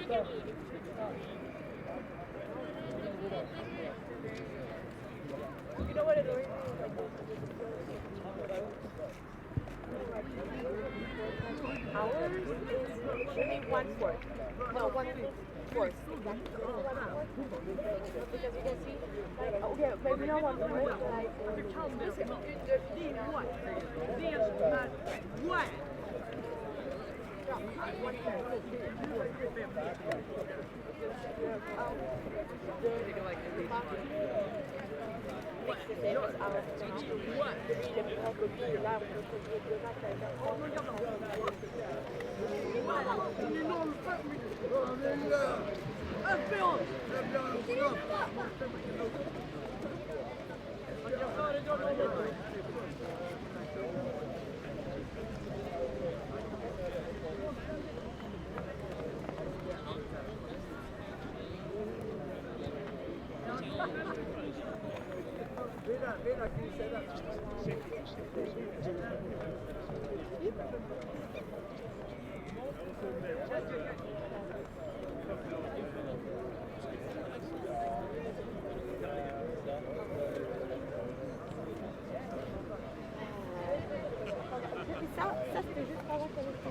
You know what it is? Ours is only 1/4. No, 1/4. Exactly. Because you can see, like, okay, maybe not 1/4, like, ça c'était juste avant qu'elle était...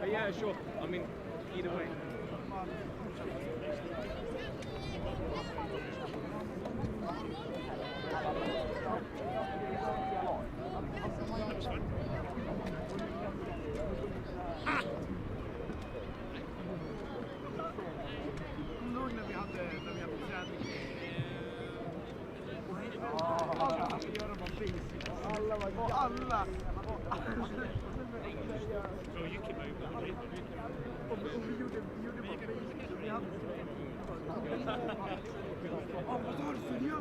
Yeah, sure. I mean, either way. Alla! Så gick det ju på det. Vi gjorde vi hade vad sa du, Sylvia?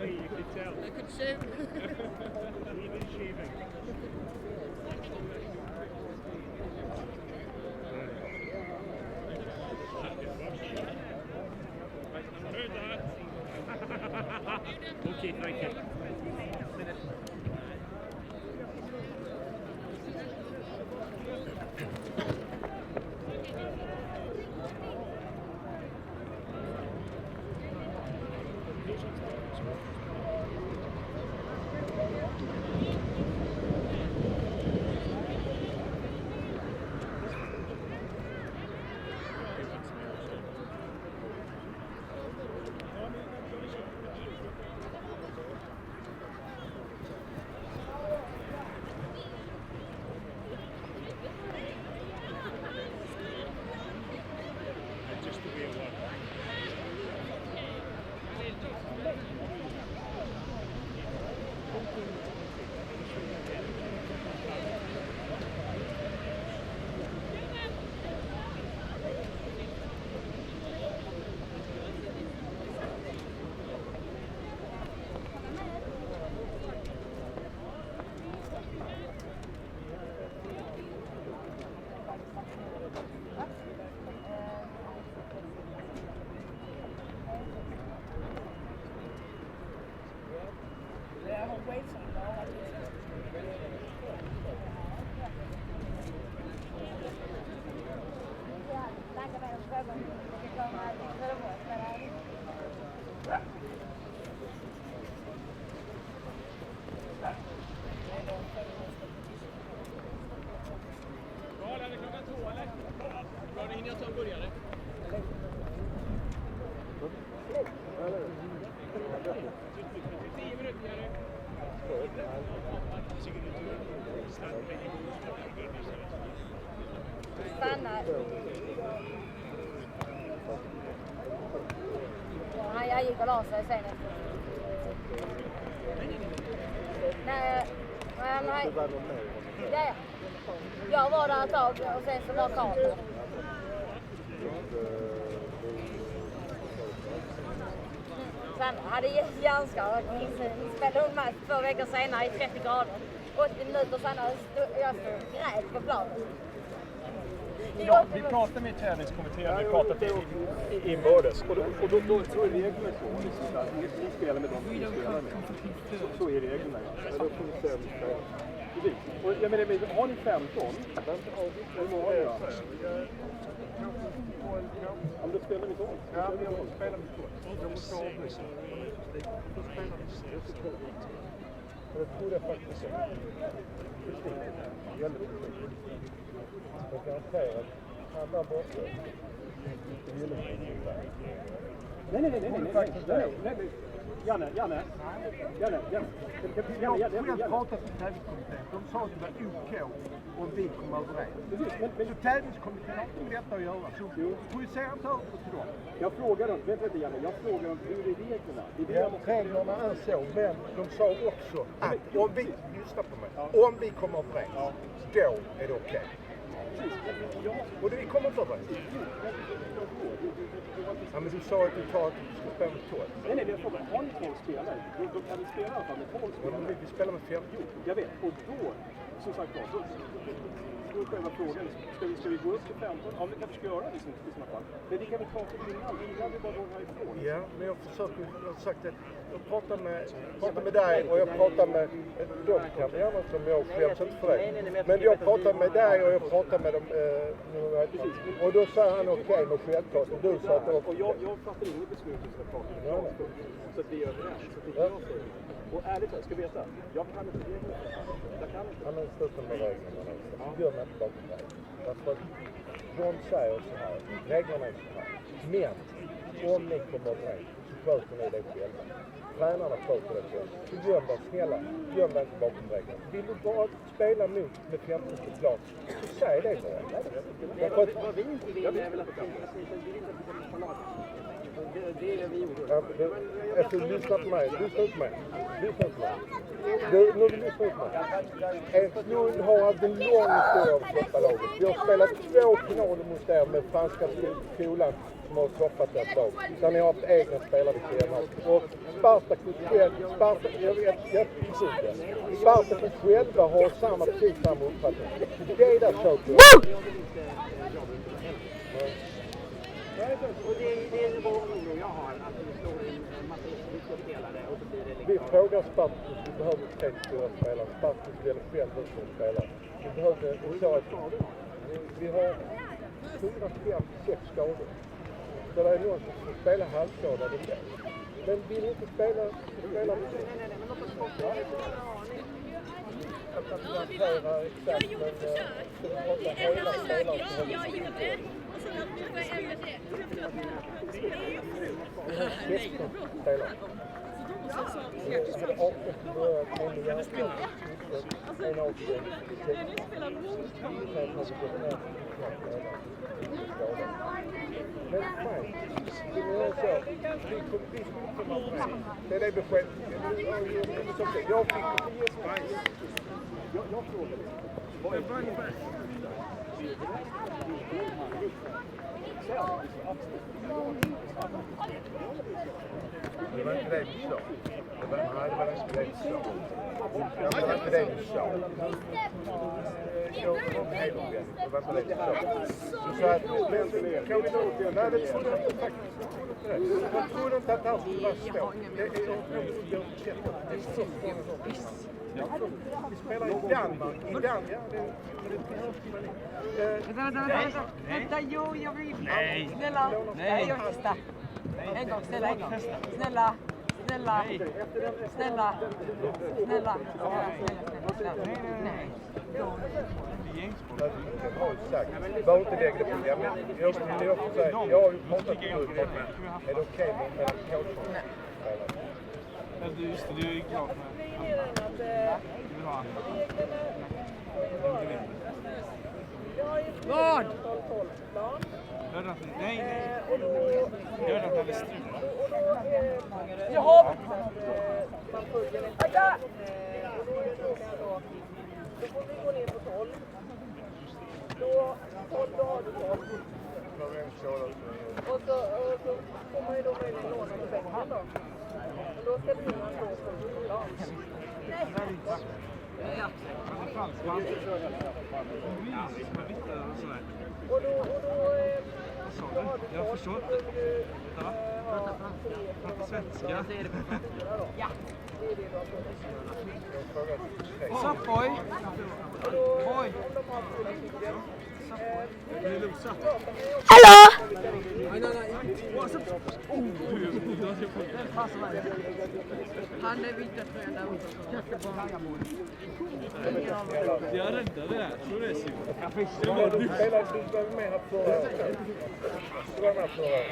I could shave. Even shaving. Okay, thank you. Stanna. Han gick och la sig sen. Nej. Ja. Jag var där ett tag och sen så var Karl. Sen hade hjärnskador. Spelade hon match 2 veckor senare i 30 grader. 80 minuter senare jag stod grät på planen. Ja, vi pratade med träningskommittén, vi pratade inbördes. Och då är reglerna så. Ni spelar med dem som ni spelar med. Så är reglerna. Och jag menar, har ni 15? Hur många då? Om du spelar med 12? Ja, jag spelar med 12. Jag måste avbryta. Jag tror det faktiskt är. Väldigt försiktigt. Jag garanterar att han där borta inte vill. Nej. Janne. Jag har pratat med tävlingskommittén. De sa att det var OK om vi kom överens. Så tävlingskommittén har inte med detta att göra. Så projicera inte över till dem. Jag frågar dem, vet inte Janne, jag frågar dem hur är reglerna? Reglerna är så, men de sa också att om vi lyssnar på mig, om vi kommer överens, då är det okej. Och vi kommer inte överens. Ja, men du sa att du tar att du ska spela med 12. Nej, jag frågar, har ni 12 spelare? Då kan vi spela i alla fall med 12 spelare. Vi spelar med 50. Jag vet, och då, som sagt då är själva frågan, ska vi gå upp till 15? Ja, men kanske ska göra det i sådana fall. Men det kan vi ta till innan vi bara går härifrån. Ja, men jag har sagt att jag pratar med dig och jag pratar med doktorn gärna som jag skäms inte för dig. Men jag pratar med dig och jag pratar med dem. Och då sa han okej, men självklart. Och du sa att det var och jag fattar inget beslut som ska prata med så att vi är överens. Så att det är jag säger. Och ärligt talat, ska vi veta, jag kan inte reglerna. Jag kan inte. Han har slutat med reglerna. Gör mig inte bakom dig. Därför att de säger så här, reglerna är så här. Men om ni kommer överens så sköter ni det själva. Tränarna sköter det själva. Så göm dig snälla, göm dig inte bakom reglerna. Vill du bara spela mot med 15 klart, så säg det bara. Vad vi inte vill är väl att vi inte på laget. Det är vi gjorde. Alltså, lyssna på mig. Nu vill lyssna på mig. Erikslund har haft en lång historia av toppalaget. Vi har spelat 2 finaler mot er med franska skolan som har toppat ett lag. Där ni har haft egna spelare i schemat. Och Spartakus själva har precis samma uppfattning. Det är där saker. Och det är vår oro jag har, att vi slår in en massa utländska spelare och så blir det liksom... Vi frågar Spartakus, vi behöver 3 stora spelare. Spartakus väljer själv ut som spelare. Vi behöver, vi har 4, 5, 6 skador. Så det är någon som ska spela halvskadade. Men vill inte spela med Nej, men låt oss få jag kan inte hantera exakt, men hela spelare som jag gjorde. Och så får jag ändra det. 16 spelare. Det är det beskedet. Jag fick jag frågade. Vad är det? Det var inte det du sa. Det var inte det du sa. Det var inte det du sa. Jag kom helt och väl. Det var inte det du sa. Du sa att kan vi nå det? Nej, det trodde jag inte faktiskt. Jag trodde inte att allt skulle vara så. Det är vi spelar i Danmark. Vänta, jo, jag vill. Snälla. Nej, jag testar. En gång, snälla. Nej. Var inte lägga det på det. Jag har ju pratat med dig. Är det okej med coachen? Just det, det är ju klart. Vad? Nej. Gör det att det strular. Jaha! Man följer nästa. Och då är det frågan då får vi gå ner på 12. Då har du 12. Och så får man ju då möjligen låna på bänken då. Och då ska vi man gå som plan. Och då jag förstår inte. Prata svenska. Ja. det är det du har fått. What's up, boy? Boy. Hello! Han är vita tröjan där ute. Jag räddade det här. Tror det är synd. Du spelade med här förra året. Du var med förra året.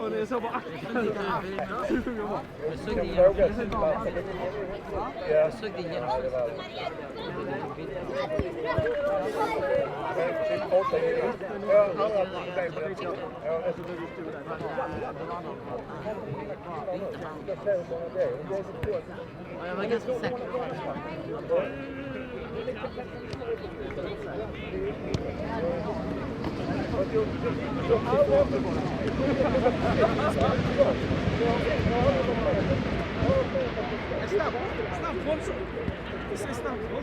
Och det är så bara aktivt. Jag såg din genom. Jag var ganska säker. Snabb boll så. Vi ser snabb boll.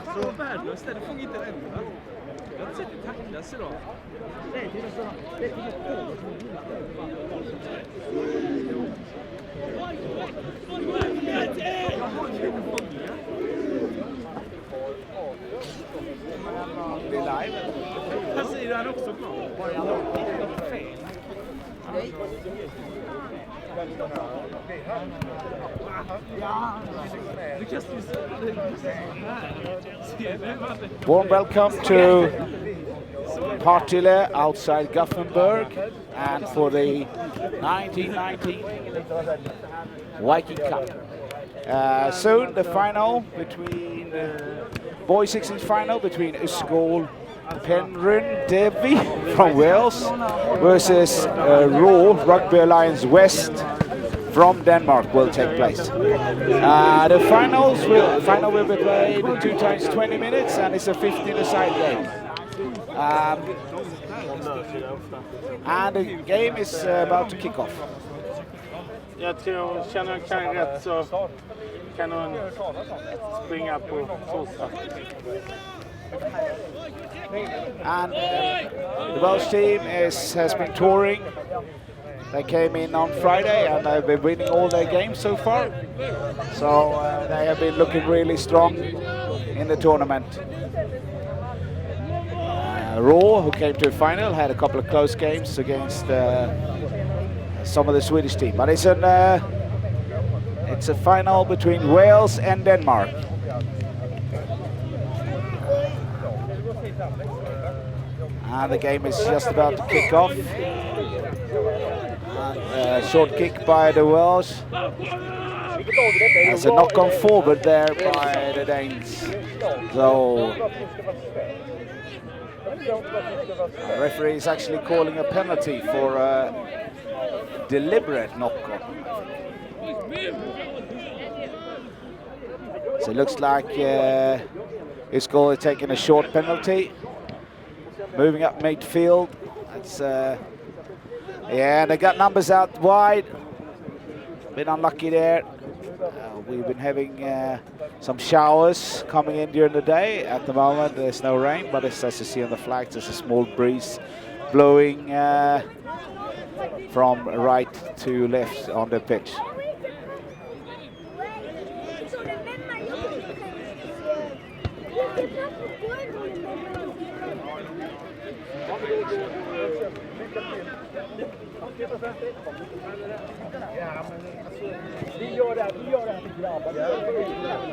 Fan vad värdelöst det är. Det fångar inte ränderna. Jag har inte sett det tacklas idag. Det är live. Han säger han också klart. Warm welcome to Partille outside Gothenburg and for the 1919 Viking Cup. Soon the final between boys 16 final between Ysgol, Penrhyn, Dewi from Wales versus Raw Rugby Alliance West from Denmark will take place. The final will be played 2 times 20 minutes and it's a 15-a-side game. And the game is about to kick off. Jag tror, känner jag kan rätt så kan hon springa på torsdag. And the Welsh team has been touring. They came in on Friday and they've been winning all their games so far. So they have been looking really strong in the tournament. Raw, who came to the final, had a couple of close games against some of the Swedish team. But it's a final between Wales and Denmark. And the game is just about to kick off. Short kick by the Welsh. There's a knock on forward there by the Danes. So the referee is actually calling a penalty for a deliberate knock-on. So it looks like Ysgol is taking a short penalty. Moving up midfield. That's yeah, they got numbers out wide. Been unlucky there. We've been having some showers coming in during the day. At the moment there's no rain, but as you see on the flags, there's a small breeze blowing from right to left on the pitch.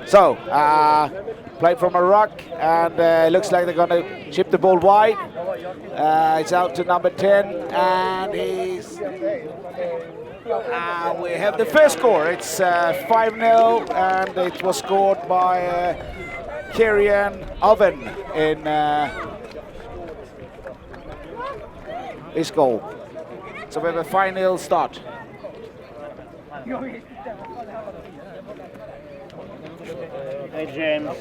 So, played from a ruck, and looks like they're going to chip the ball wide. It's out to number 10, and he's... we have the first score. It's 5-0, and it was scored by Kirian Oven in Ysgol. So we have a 5-0 start. Hey James.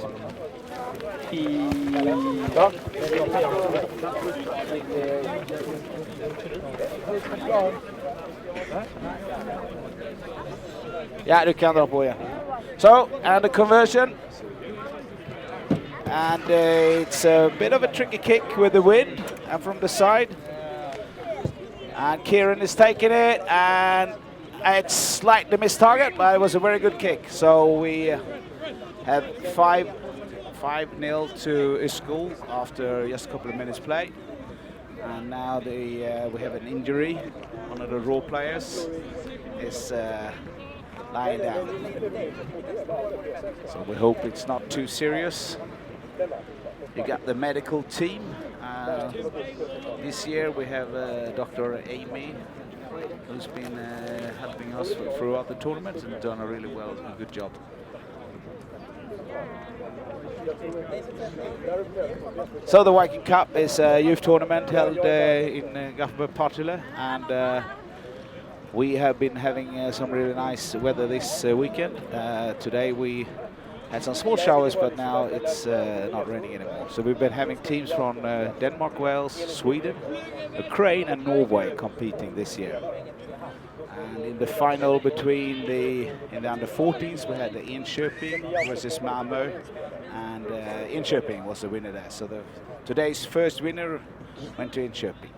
Ja, du kan dra på igen. So, and the conversion. And it's a bit of a tricky kick with the wind and from the side. And Kieran is taking it, and it's slightly missed target, but it was a very good kick. So we have 5-0 to Ysgol after just a couple of minutes play. And now we have an injury. One of the raw players is lying down. So we hope it's not too serious. You got the medical team. This year we have Dr. Amy, who's been helping us throughout the tournament and done a really good job. So the Viking Cup is a youth tournament held in Gothenburg, Partille, and we have been having some really nice weather this weekend. Today we had some small showers, but now it's not raining anymore. So we've been having teams from Denmark, Wales, Sweden, Ukraine and Norway competing this year. And in the final between in the under 14s, we had the Enköping versus Malmö, and Enköping was the winner there. So today's first winner went to Enköping.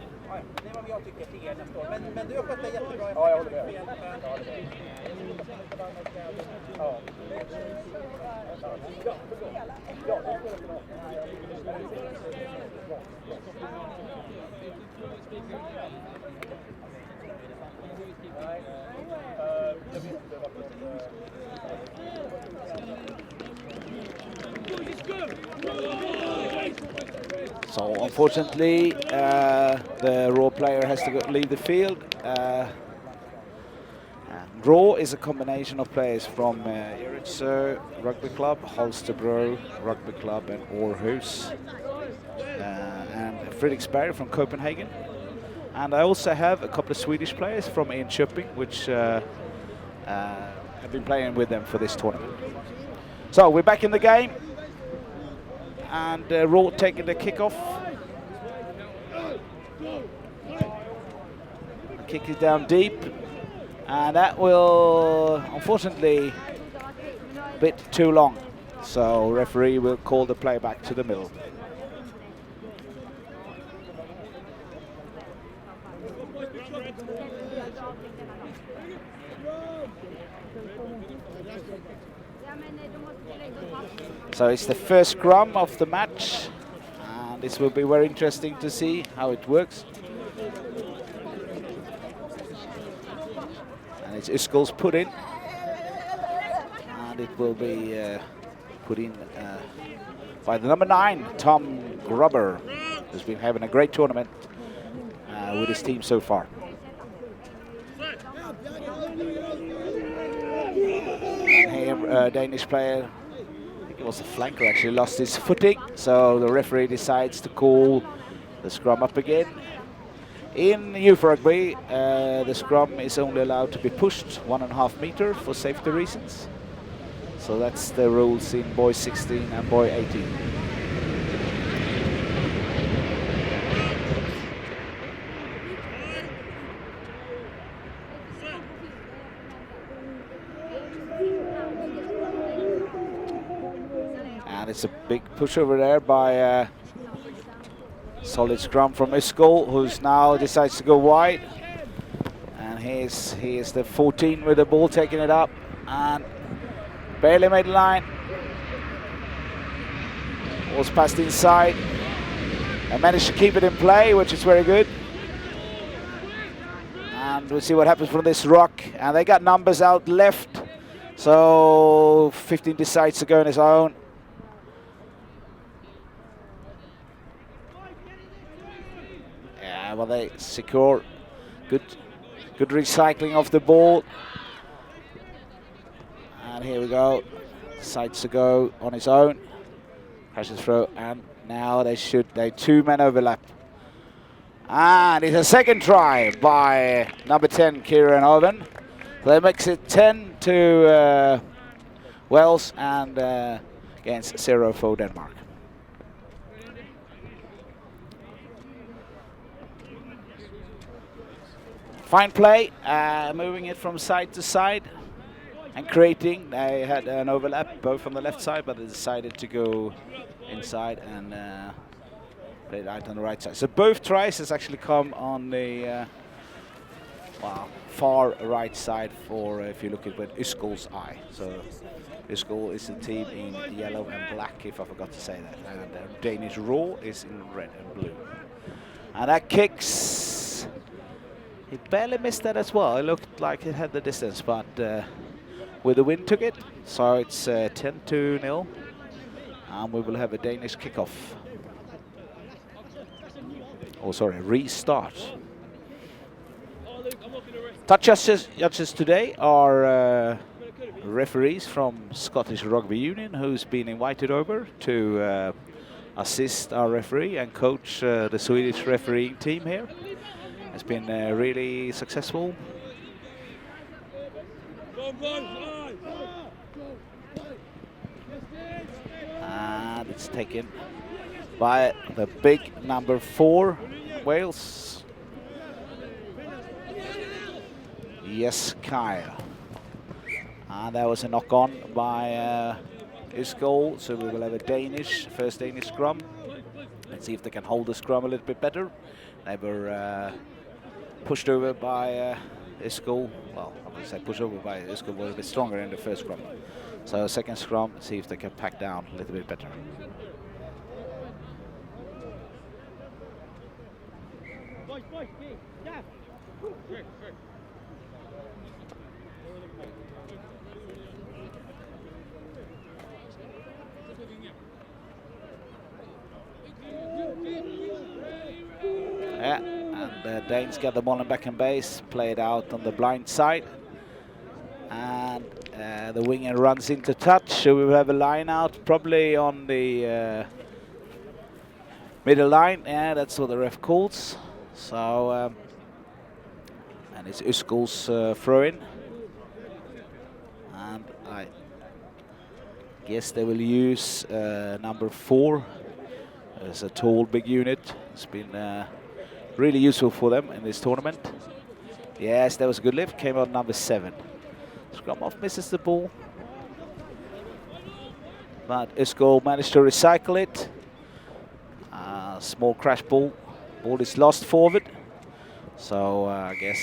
So unfortunately, the raw player has to leave the field. Raw is a combination of players from Erikslund Rugby Club, Holstebro Rugby Club and Aarhus, and Fredriksberg from Copenhagen. And I also have a couple of Swedish players from Enköping, which have been playing with them for this tournament. So we're back in the game, and Raw taking the kickoff. The kick is down deep, and that will unfortunately a bit too long. So referee will call the play back to the middle. So it's the first scrum of the match, and this will be very interesting to see how it works. And it's Ysgol's put in, and it will be put in by the number 9, Tom Grubber, who's been having a great tournament with his team so far. And here, a Danish player, it was a flanker, actually lost his footing, so the referee decides to call the scrum up again. In youth rugby, the scrum is only allowed to be pushed 1.5 meters for safety reasons. So that's the rules in boys 16 and boy 18. And it's a big push over there by solid scrum from Ysgol, who's now decides to go wide. And he is the 14 with the ball, taking it up and barely made the line. Was passed inside and managed to keep it in play, which is very good. And we'll see what happens from this rock. And they got numbers out left, so 15 decides to go on his own. Well, they secure good recycling of the ball, and here we go, decides to go on his own, crashes through, and now they 2-man overlap, and it's a second try by number 10 Kieran Oven. So that makes it 10 to Wales, and against 0 for Denmark. Fine play, moving it from side to side and creating. They had an overlap both on the left side, but they decided to go inside and play it out on the right side. So both tries has actually come on the far right side for if you look at with Ysgol's eye. So Ysgol is the team in yellow and black, if I forgot to say that. And Danish Raw is in red and blue. And that kicks. He barely missed that as well. It looked like it had the distance, but with the wind took it. So it's 10-0. And we will have a Danish kickoff. Oh, sorry, restart. Touch judges today are referees from Scottish Rugby Union, who's been invited over to assist our referee and coach the Swedish refereeing team here. It's been really successful. And it's taken by the big number 4, Wales. Yes, Kyle. And that was a knock on by Ysgol, so we will have a first Danish scrum. Let's see if they can hold the scrum a little bit better. They were pushed over by Ysgol. Well, I would say pushed over by Ysgol, was a bit stronger in the first scrum. So second scrum, see if they can pack down a little bit better. Yeah, and the Danes get the ball in back and base, play it out on the blind side. And the winger runs into touch, so we will have a line out probably on the middle line. Yeah, that's what the ref calls. So, and it's Ysgol's throw-in. And I guess they will use number 4 as a tall, big unit. It's been really useful for them in this tournament. Yes, that was a good lift. Came out number 7. Scrum off misses the ball, but Ysgol managed to recycle it. Small crash ball. Ball is lost forward. So I guess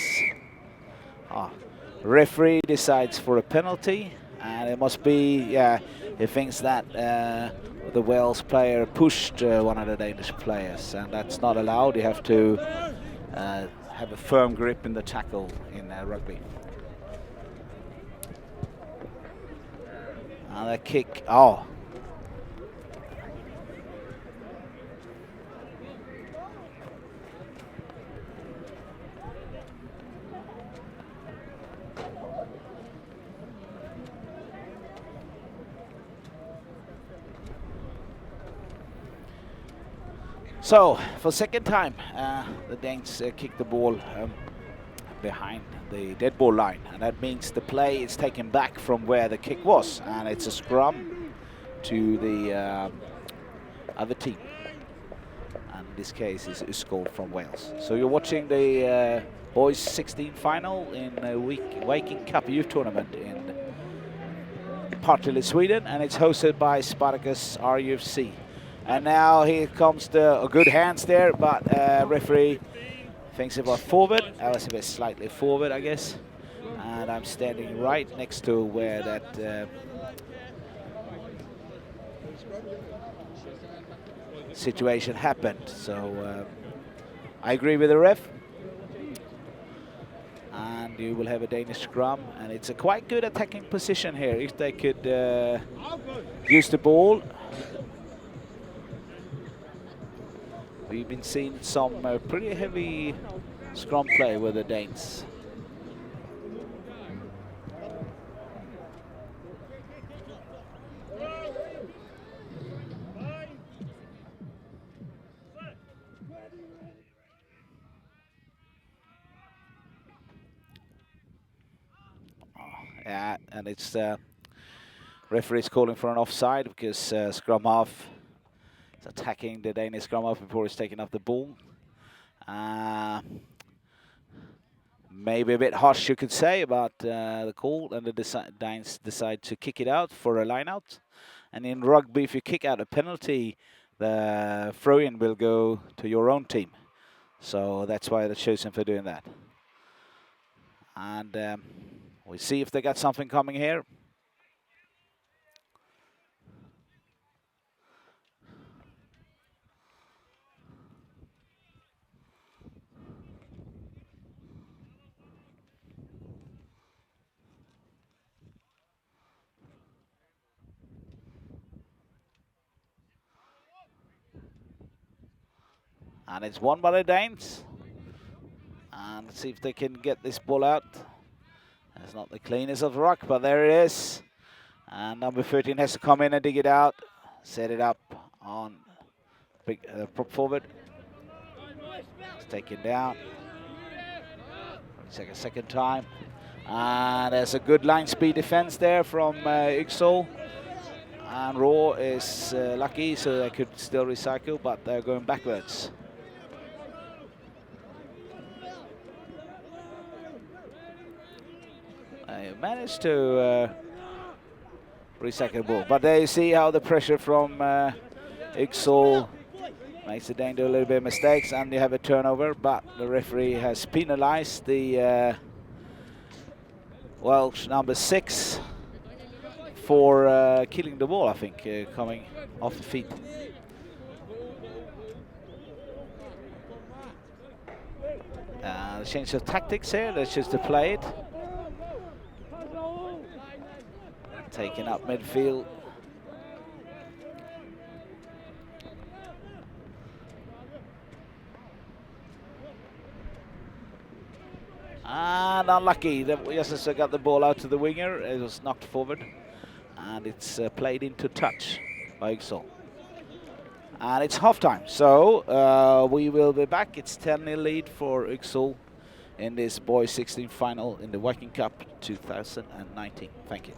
referee decides for a penalty, and it must be, yeah, he thinks that the Wales player pushed one of the Danish players, and that's not allowed. You have to have a firm grip in the tackle in rugby. And a kick, oh. So, for second time, the Danes kick the ball behind the dead ball line, and that means the play is taken back from where the kick was, and it's a scrum to the other team. And in this case, is Ysgol from Wales. So you're watching the boys 16 final in the Viking Cup Youth Tournament in Partille, Sweden, and it's hosted by Spartacus RUFC. And now here comes the good hands there, but referee thinks it was forward. I was a bit slightly forward, I guess. And I'm standing right next to where that situation happened. So I agree with the ref. And you will have a Danish scrum, and it's a quite good attacking position here if they could use the ball. We've been seeing some pretty heavy scrum play with the Danes. Yeah, and it's referee's calling for an offside because scrum half is attacking the Danish scrum half before he's taking up the ball. Maybe a bit harsh, you could say, about the call, and the Danes decide to kick it out for a line out. And in rugby, if you kick out a penalty, the throw-in will go to your own team. So that's why they're chosen for doing that. And we'll see if they got something coming here. And it's won by the Danes. And let's see if they can get this ball out. It's not the cleanest of the ruck, but there it is. And number 13 has to come in and dig it out. Set it up on big prop forward. It's taken down. Second time. And there's a good line speed defense there from Ysgol. And Raw is lucky, so they could still recycle, but they're going backwards. They managed to recycle the ball, but there you see how the pressure from Ysgol makes the Dane do a little bit of mistakes, and you have a turnover, but the referee has penalized the Welsh number 6 for killing the ball, I think, coming off the feet. Change of tactics here, let's just play it. Taking up midfield. And unlucky, just got the ball out to the winger, it was knocked forward. And it's played into touch by Ysgol. And it's half-time, so we will be back. It's 10-0 lead for Ysgol in this boys 16 final in the Viking Cup 2019. Thank you.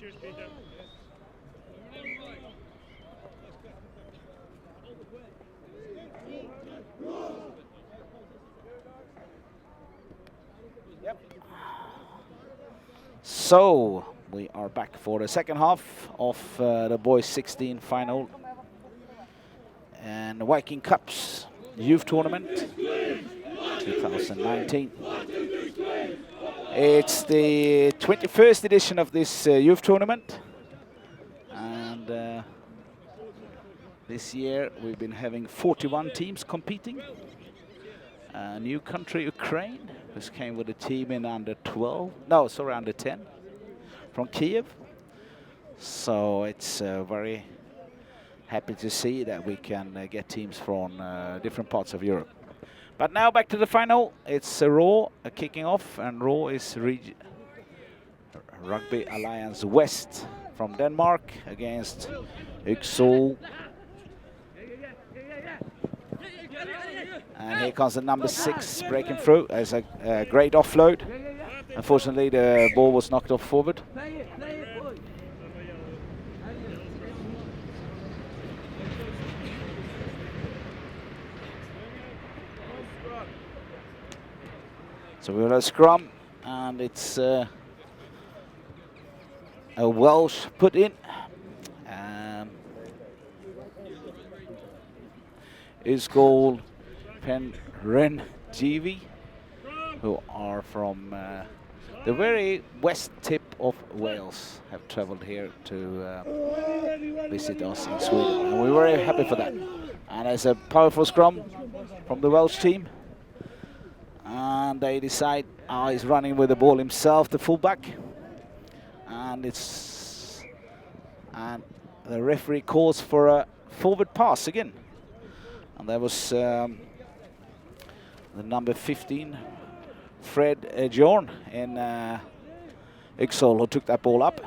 Cheers, Peter. Yep. So we are back for the second half of the boys 16 final and the Viking Cups Youth Tournament 2019. It's the 21st edition of this youth tournament, and this year we've been having 41 teams competing. A new country, Ukraine, who came with a team in under 10 from Kiev. So it's very happy to see that we can get teams from different parts of Europe. But now back to the final. It's Raw kicking off, and Raw is Rugby Alliance West from Denmark against Ysgol. And here comes the number 6 breaking through. There's a great offload. Unfortunately, the ball was knocked off forward. So we're at a scrum, and it's a Welsh put in. Ysgol, Penrhyn, Dewi, who are from the very west tip of Wales, have travelled here to visit us in Sweden, and we're very happy for that. And there's a powerful scrum from the Welsh team, and they decide he's running with the ball himself, the fullback, and the referee calls for a forward pass again. And there was the number 15, Fred Jorn in Ysgol, who took that ball up.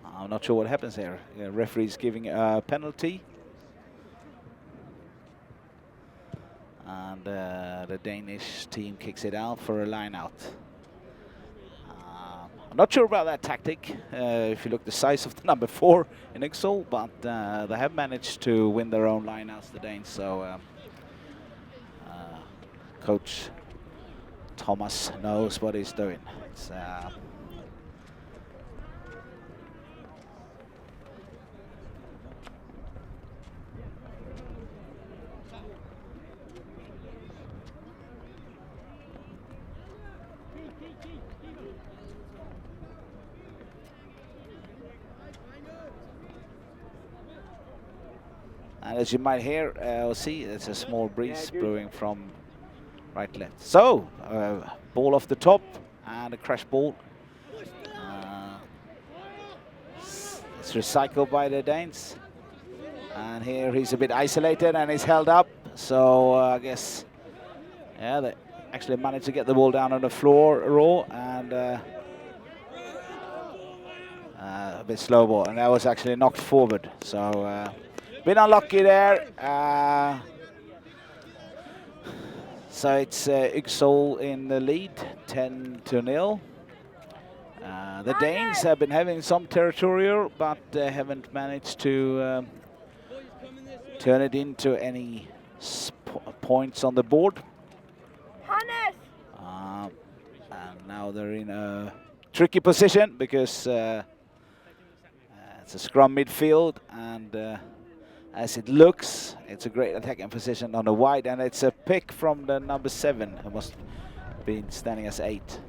I'm not sure what happens here. The referee's giving a penalty. And the Danish team kicks it out for a line out. I'm not sure about that tactic, if you look the size of the number 4 in Ysgol, but they have managed to win their own lineouts, the Danes. So Coach Thomas knows what he's doing. It's, and as you might hear or see, it's a small breeze brewing from right left. So, ball off the top and a crash ball. It's recycled by the Danes. And here he's a bit isolated and he's held up. So I guess, yeah, they actually managed to get the ball down on the floor, Raw, and a bit slow ball. And that was actually knocked forward. So, bit unlucky there. So it's Ysgol in the lead, 10-0. The Danes have been having some territorial, but haven't managed to turn it into any points on the board. And now they're in a tricky position because it's a scrum midfield, and as it looks, it's a great attacking position on the wide, and it's a pick from the number 7, who must have been standing as 8.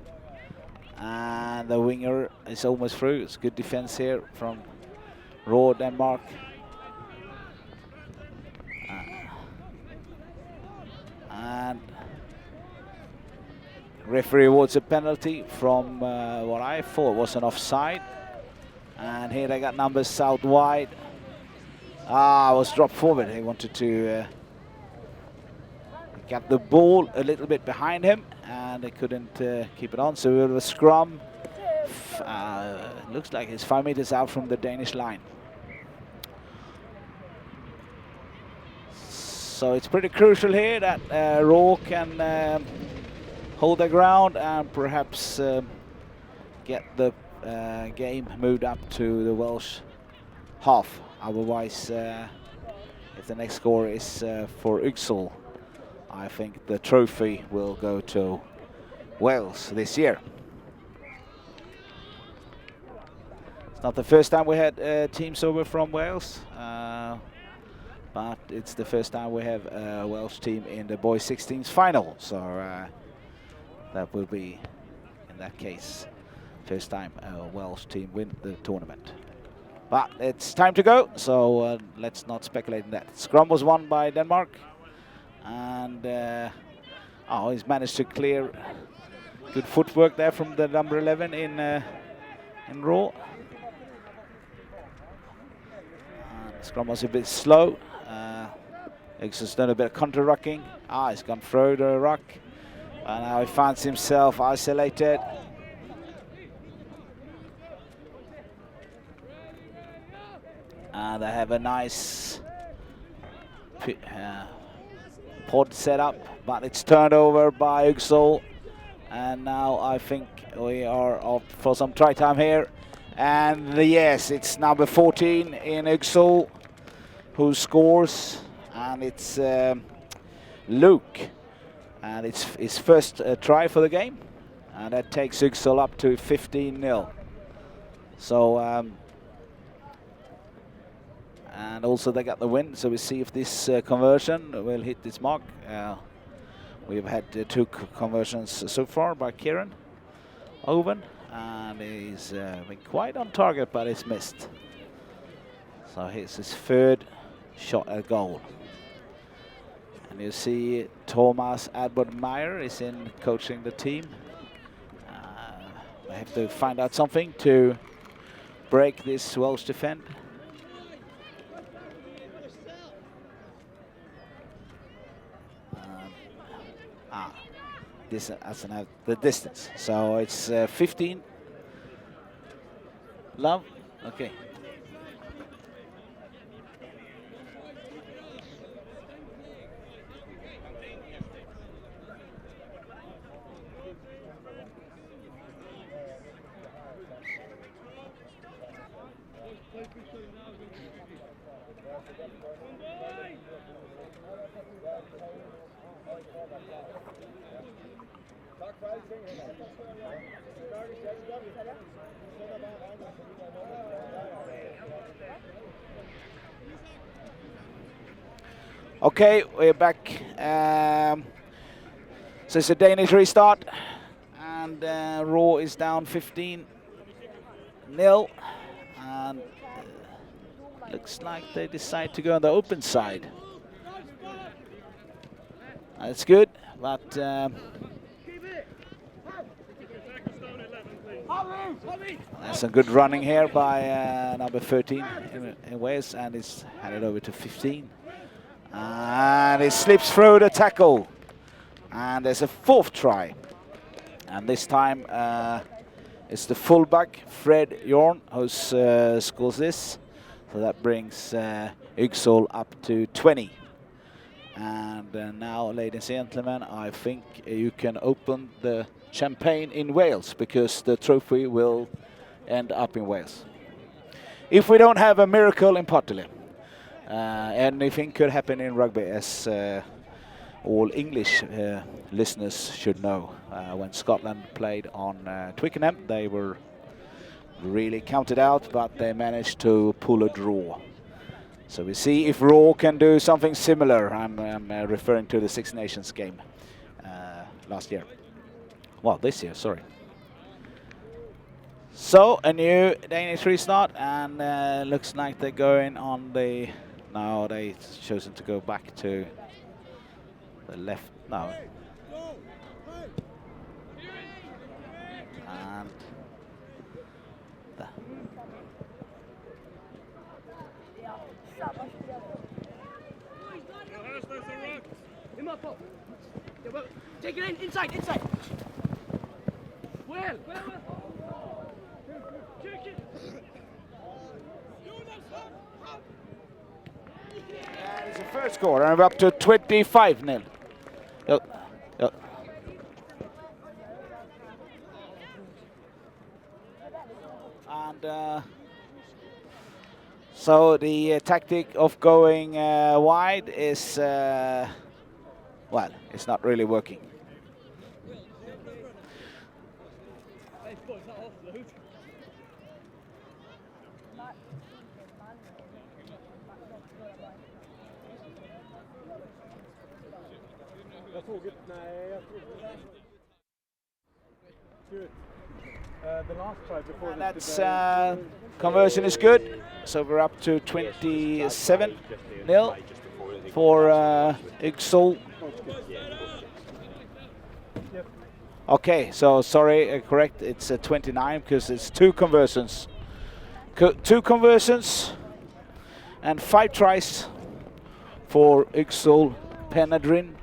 And the winger is almost through. It's good defense here from Raw Denmark. And referee awards a penalty from what I thought was an offside. And here they got numbers out wide. Was dropped forward. He wanted to get the ball a little bit behind him, and they couldn't keep it on. So we have a scrum. Looks like it's 5 meters out from the Danish line. So it's pretty crucial here that Raw can hold their ground and perhaps get the game moved up to the Welsh half. Otherwise, if the next score is for Ysgol, I think the trophy will go to Wales this year. It's not the first time we had teams over from Wales, but it's the first time we have a Welsh team in the boys 16s final. So that will be, in that case, first time a Welsh team win the tournament. But it's time to go, so let's not speculate on that. Scrum was won by Denmark, and he's managed to clear. Good footwork there from the number 11 in Raw. Scrum was a bit slow. Erikslund's done a bit of counter-rucking. He's gone through the ruck. And now he finds himself isolated. And they have a nice pod set up, but it's turned over by Ysgol. And now I think we are off for some try time here. And yes, it's number 14 in Ysgol who scores. And it's Luke. And it's his first try for the game. And that takes Ysgol up to 15-0. So, and also they got the win. So we see if this conversion will hit this mark. We've had 2 conversions so far by Kieran Owen. And he's been quite on target, but it's missed. So here's his 3rd shot at goal. And you see Thomas Adbord-Meyer is in coaching the team. They have to find out something to break this Welsh defend. This doesn't have the distance, so it's 15. Love, okay. Okay, we're back. So it's a Danish restart, and Raw is down 15-0, and looks like they decide to go on the open side. That's good, but there's some good running here by number 13 in Wales, and it's handed over to 15. And it slips through the tackle. And there's a 4th try. And this time it's the fullback, Fred Jorn, who scores this. So that brings Ysgol up to 20. And now, ladies and gentlemen, I think you can open the champagne in Wales, because the trophy will end up in Wales. If we don't have a miracle in Partille. Anything could happen in rugby, as all English listeners should know. When Scotland played on Twickenham, they were really counted out, but they managed to pull a draw. So we see if Raw can do something similar. I'm referring to the Six Nations game last year. Well, this year, sorry. So a new Danish restart, and looks like they're going on the... Now they've chosen to go back to the left now. And take it in, inside. Well. It's the first score, and we're up to 25-0. Yep. And so the tactic of going wide is, well, it's not really working. Good. The last try before and that's conversion is good, so we're up to 27-0 for Ysgol. Okay, so sorry, correct, it's 29 because it's 2 conversions. 2 conversions, And 5 tries for Ysgol Penrhyn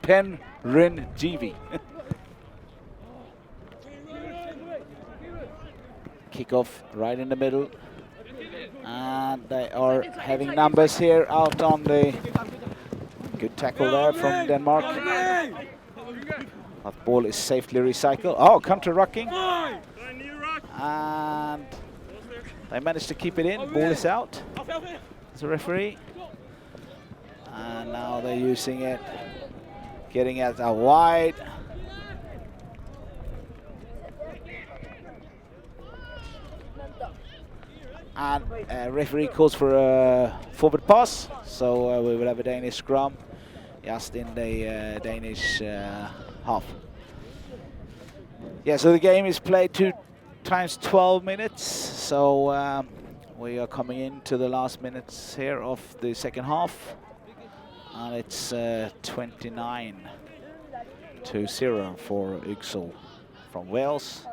GV. Kickoff right in the middle. And they are having numbers here out on the good tackle there from Denmark. That ball is safely recycled. Oh, counter-rucking. And they managed to keep it in. Ball is out. As a referee. And now they're using it. Getting it out wide. And referee calls for a forward pass. So we will have a Danish scrum just in the Danish half. Yeah, so the game is played 2 times 12 minutes. So we are coming into the last minutes here of the second half. And it's 29-0 for Ysgol from Wales.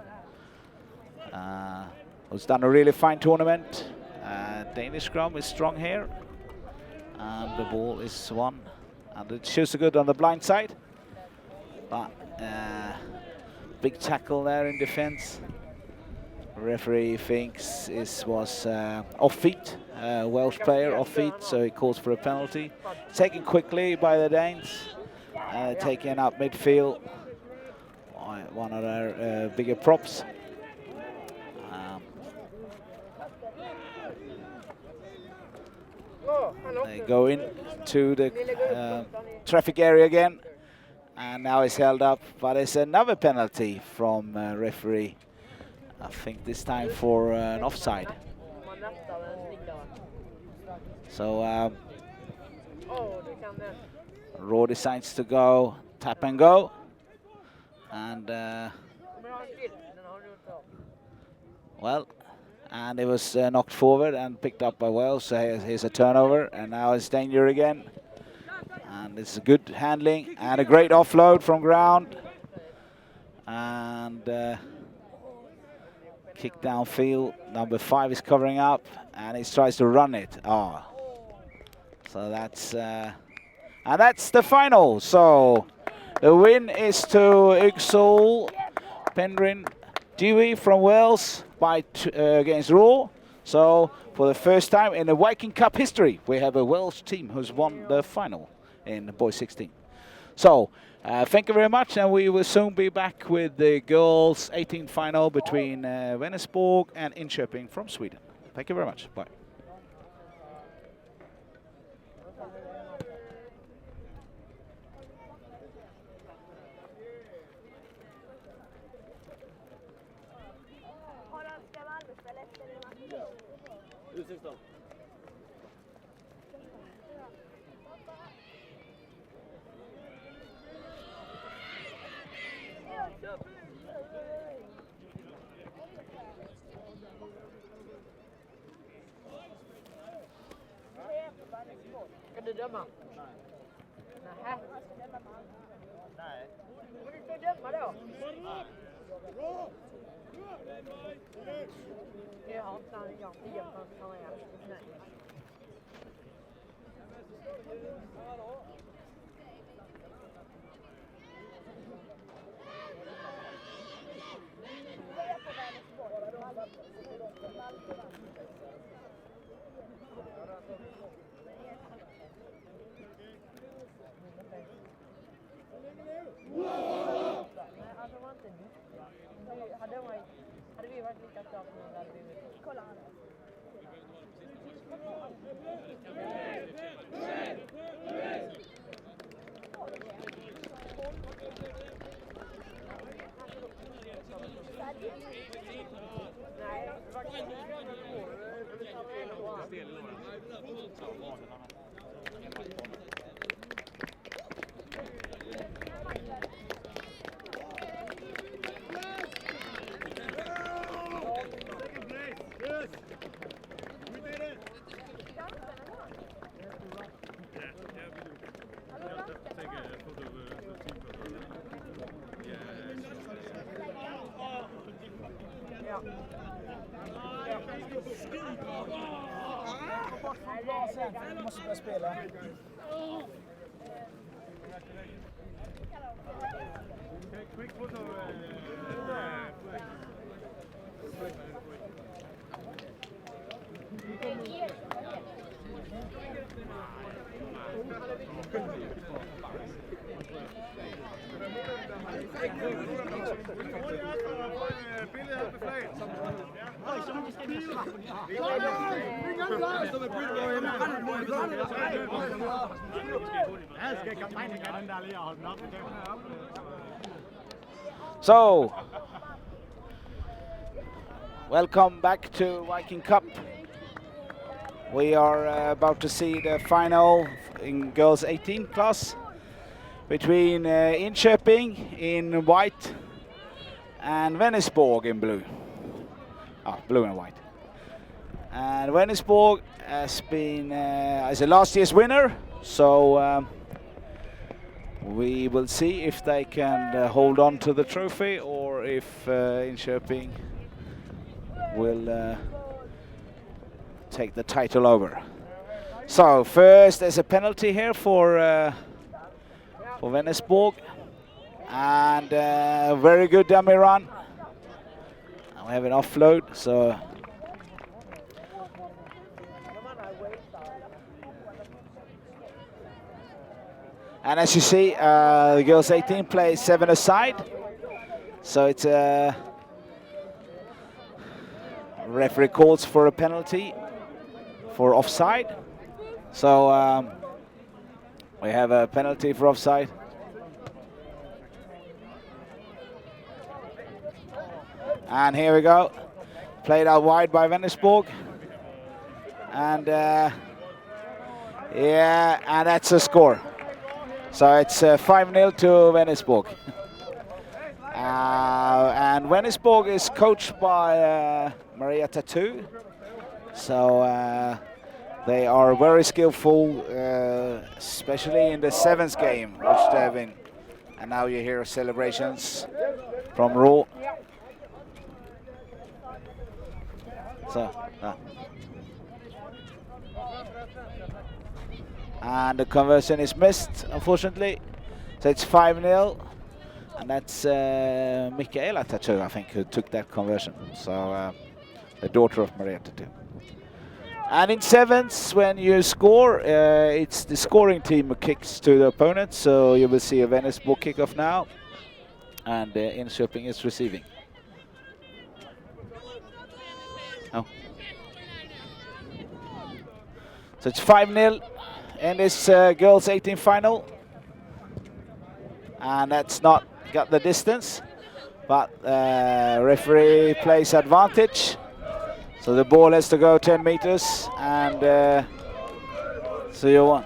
Who's done a really fine tournament. Danish scrum is strong here. And the ball is won. And it shoots good on the blind side. But big tackle there in defense. Referee thinks it was off feet. Welsh player off feet, so he calls for a penalty. Taken quickly by the Danes. Taken up midfield. One of their bigger props. They go in to the traffic area again, and now it's held up, but it's another penalty from referee. I think this time for an offside. So Raw decides to go tap and go, and well. And it was knocked forward and picked up by Wells. So here's a turnover, and now it's danger again. And it's a good handling and a great offload from ground. And kick downfield. Number 5 is covering up, and he tries to run it. Oh, so that's and that's the final. So the win is to Ysgol Penrhyn Dewi from Wales by against Raw. So for the first time in the Viking Cup history, we have a Welsh team who's won the final in boys 16. So thank you very much, and we will soon be back with the girls 18 final between Vänersborg and Enköping from Sweden. Thank you very much. Bye. Ska du döma? Nähä. Nej. Men du ska döma då. Jag har inte en gång 10 för att ta igen. Nej. Hade vi varit lika starka nu hade vi blivit. Kolla han. bort från plan sen, för vi måste börja spela. Quick photo. So, welcome back to Viking Cup. We are about to see the final in girls 18 class between Enköping in white and Vänersborg in blue. Blue and white. And Vänersborg has been as a last year's winner, so we will see if they can hold on to the trophy or if Enköping will take the title over. So first there's a penalty here for Vänersborg, and very good dummy run. We have an offload, so and as you see, the girls 18 plays 7 aside, so it's a referee calls for a penalty for offside. So we have a penalty for offside. And here we go, played out wide by Vänersborg, and yeah, and that's a score. So it's 5-0 to Vänersborg. And Vänersborg is coached by Maria Tattoo. So they are very skillful, especially in the sevens game, which they've been. And now you hear celebrations from Raw. So, and the conversion is missed, unfortunately. So it's 5-0, and that's Michaela Tattoo, I think, who took that conversion. So the daughter of Maria Tattoo. And in sevens, when you score, it's the scoring team who kicks to the opponent. So you will see a Vänersborg kickoff now, and Enköping is receiving. Oh. So it's 5-0 in this girls 18 final, and that's not got the distance, but referee plays advantage, so the ball has to go 10 meters, and so you won.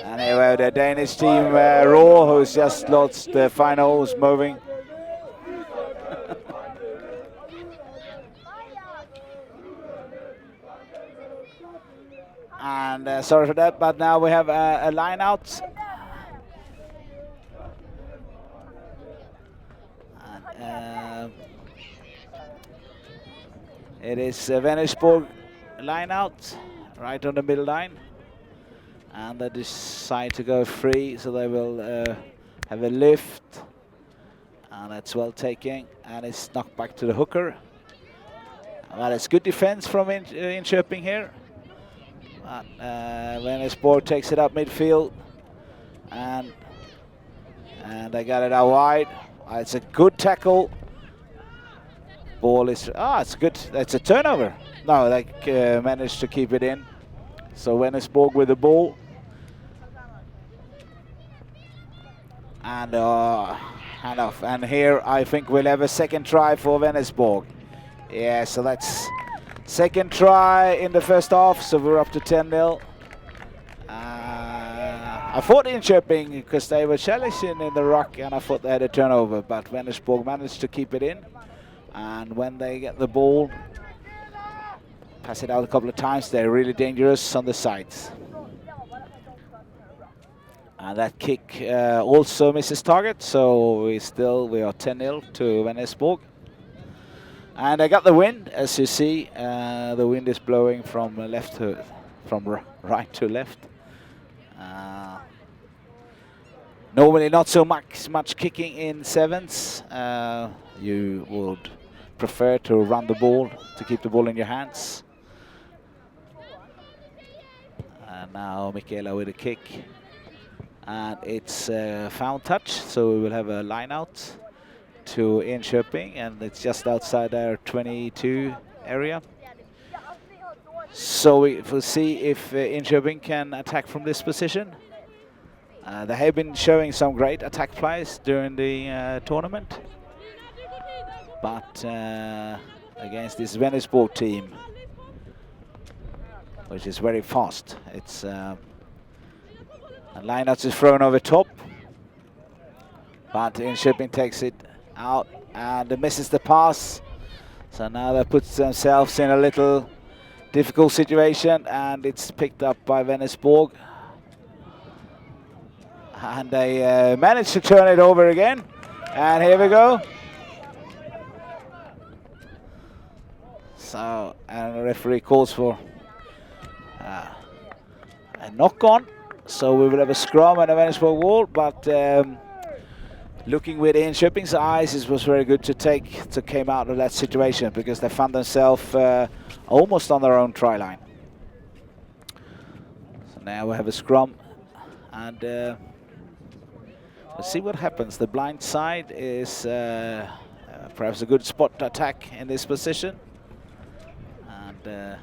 And here we have the Danish team Raw, who's just lost the finals, moving. And sorry for that, but now we have a line out. And, it is Vänersborg line out, right on the middle line. And they decide to go free, so they will have a lift. And that's well taken, and it's knocked back to the hooker. Well, it's good defense from Enköping here. Vänersborg takes it up midfield, and they got it out wide. It's a good tackle. Ball is it's good. That's a turnover. No, they managed to keep it in. So Vänersborg with the ball, and hand off. And here I think we'll have a second try for Vänersborg. Yeah, so that's second try in the first half, so we're up to 10-0. I thought Enköping, because they were challenging in the ruck, and I thought they had a turnover, but Vänersborg managed to keep it in. And when they get the ball, pass it out a couple of times, they're really dangerous on the sides. And that kick also misses target, so we are 10-0 to Vänersborg. And I got the wind, as you see. The wind is blowing from right to left. Normally not so much kicking in sevens. You would prefer to run the ball, to keep the ball in your hands. And now Michaela with a kick. And it's found touch, so we will have a line out to Enköping, and it's just outside their 22 area. So we'll see if Enköping can attack from this position. They have been showing some great attack plays during the tournament, but against this Vänersborg team, which is very fast, it's a lineout is thrown over top, but Enköping takes it out and misses the pass. So now they put themselves in a little difficult situation, and it's picked up by Vänersborg. And they managed to turn it over again. And here we go. So, and the referee calls for a knock-on. So we will have a scrum and a Vänersborg wall, but looking with Enköping's eyes, it was very good to came out of that situation, because they found themselves almost on their own try line. So now we have a scrum, and we'll see what happens. The blind side is perhaps a good spot to attack in this position, and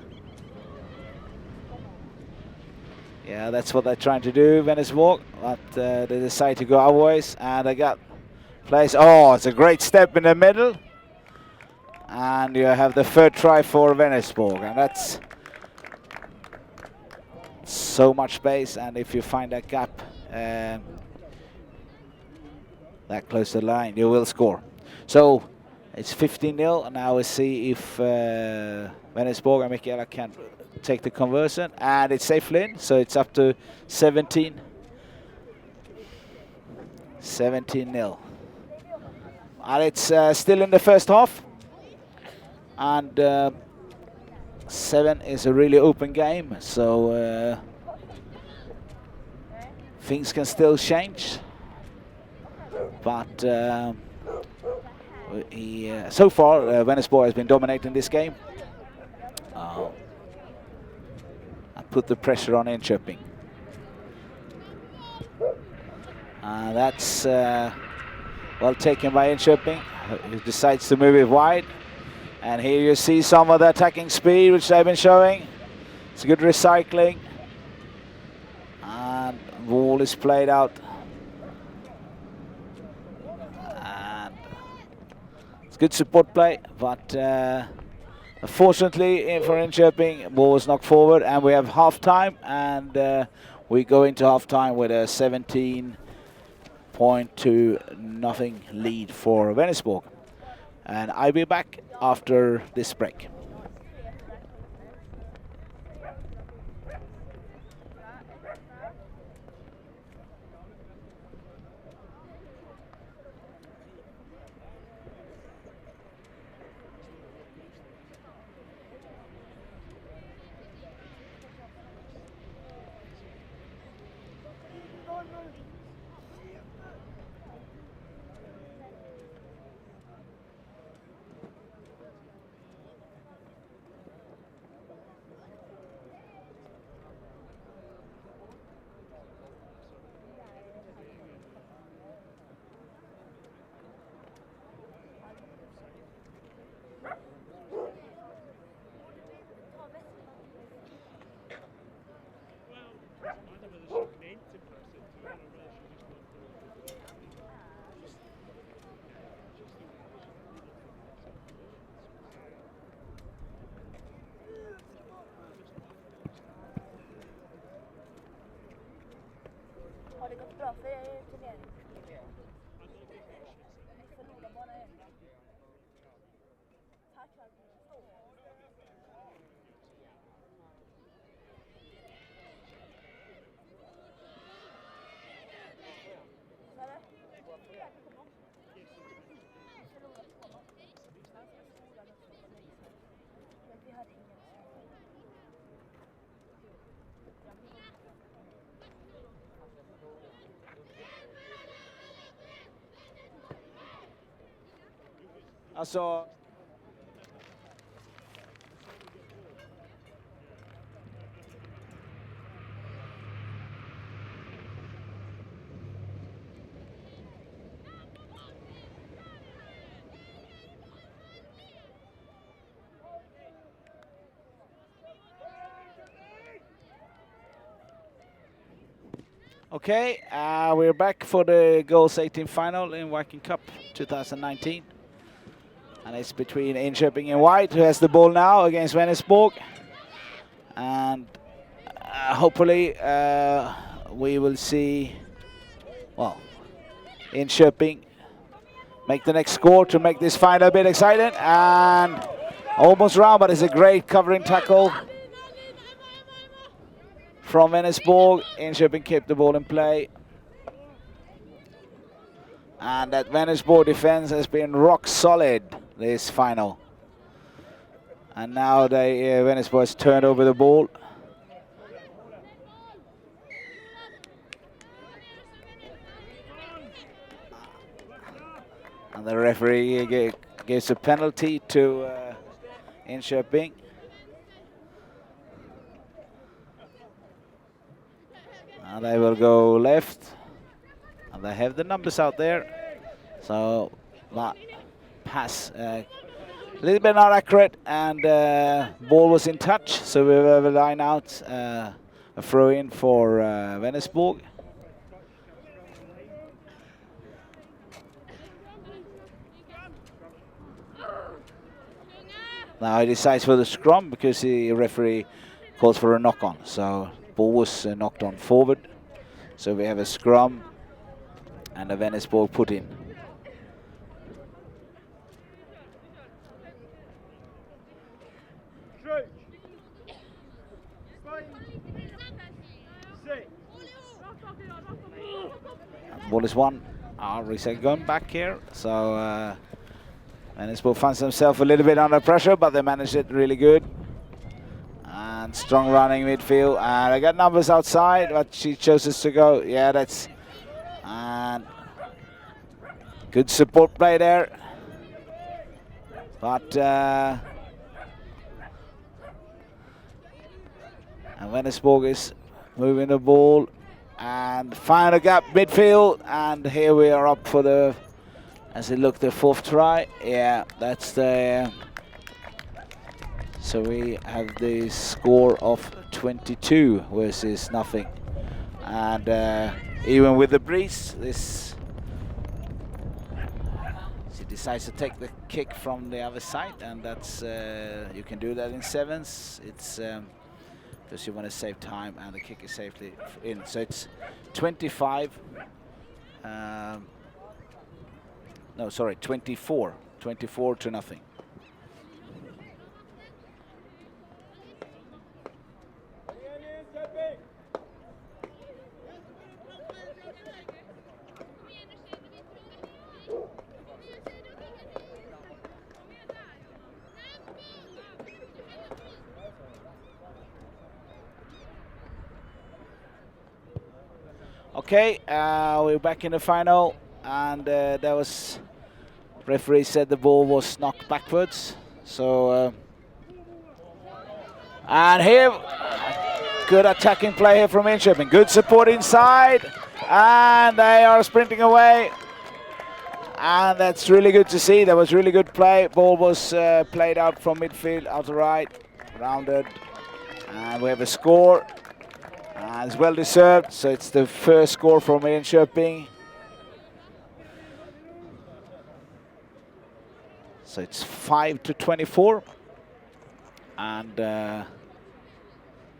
yeah, that's what they're trying to do, Vänersborg, but they decide to go our ways, and they got place. Oh, it's a great step in the middle, and you have the third try for Vänersborg, and that's so much space, and if you find that gap that close to the line, you will score. So it's 15-0, and now we see if Vänersborg and Michaela can take the conversion, and it's safely in, so it's up to 17-0. And it's still in the first half, and 7 is a really open game, so things can still change. But so far, Vänersborg has been dominating this game. And put the pressure on Enköping. That's well taken by Enköping, who decides to move it wide. And here you see some of the attacking speed which they've been showing. It's good recycling. And ball is played out. And it's good support play, but unfortunately for Enköping, ball was knocked forward, and we have half time, and we go into half time with a 17.2-0 lead for Vänersborg. And I'll be back after this break. Har det gått bra för er i turneringen? Förlora bara en. Tack för att ni står. Förlora 2 matcher. Ganska stora. Alltså... Okay, we're back for the Goals 18 final in Viking Cup 2019. And it's between Enköping and White, who has the ball now against Vänersborg. And hopefully we will see, well, Enköping make the next score to make this final a bit exciting. And almost round, but it's a great covering tackle from Vänersborg. Enköping kept the ball in play. And that Vänersborg defense has been rock solid this final. And now Vänersborg has turned over the ball. And the referee gives a penalty to Enköping. And they will go left. And they have the numbers out there. So that pass a little bit not accurate, and ball was in touch. So we have a line out, a throw in for Vänersborg. Now he decides for the scrum because the referee calls for a knock on. So ball was knocked on forward. So we have a scrum and a Vänersborg put in. Ball is one. Reset going back here. So Vänersborg finds themselves a little bit under pressure, but they managed it really good. And strong running midfield. And I got numbers outside, but she chooses to go. Yeah, that's... And good support play there. But... and Vänersborg is moving the ball. And find a gap midfield. And here we are up for the... As it looked, the fourth try. Yeah, that's the... So we have the score of 22 versus nothing. And even with the breeze, this... She decides to take the kick from the other side, and that's... you can do that in sevens. It's... because you want to save time, and the kick is safely in. So it's 25... no, sorry, 24 to nothing. Okay, we're back in the final, and there was... Referee said the ball was knocked backwards. So, and here, good attacking play here from Enköping. Good support inside, and they are sprinting away. And that's really good to see. That was really good play. Ball was played out from midfield, out to right, rounded. And we have a score. And it's well deserved. So it's the first score from Enköping. So it's 5-24, and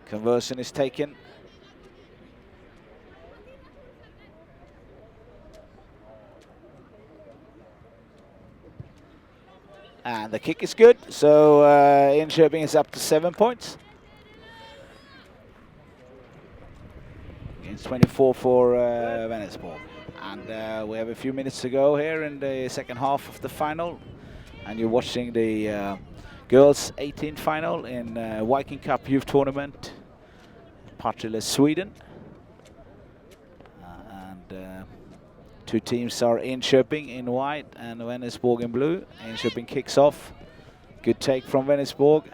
conversion is taken. And the kick is good, so Enköping is up to 7 points. Against 24 for Vänersborg. And we have a few minutes to go here in the second half of the final. And you're watching the Girls 18 final in Viking Cup Youth Tournament, Partille, Sweden. And Two teams are Enköping in white and Vänersborg in blue. Enköping kicks off. Good take from Vänersborg.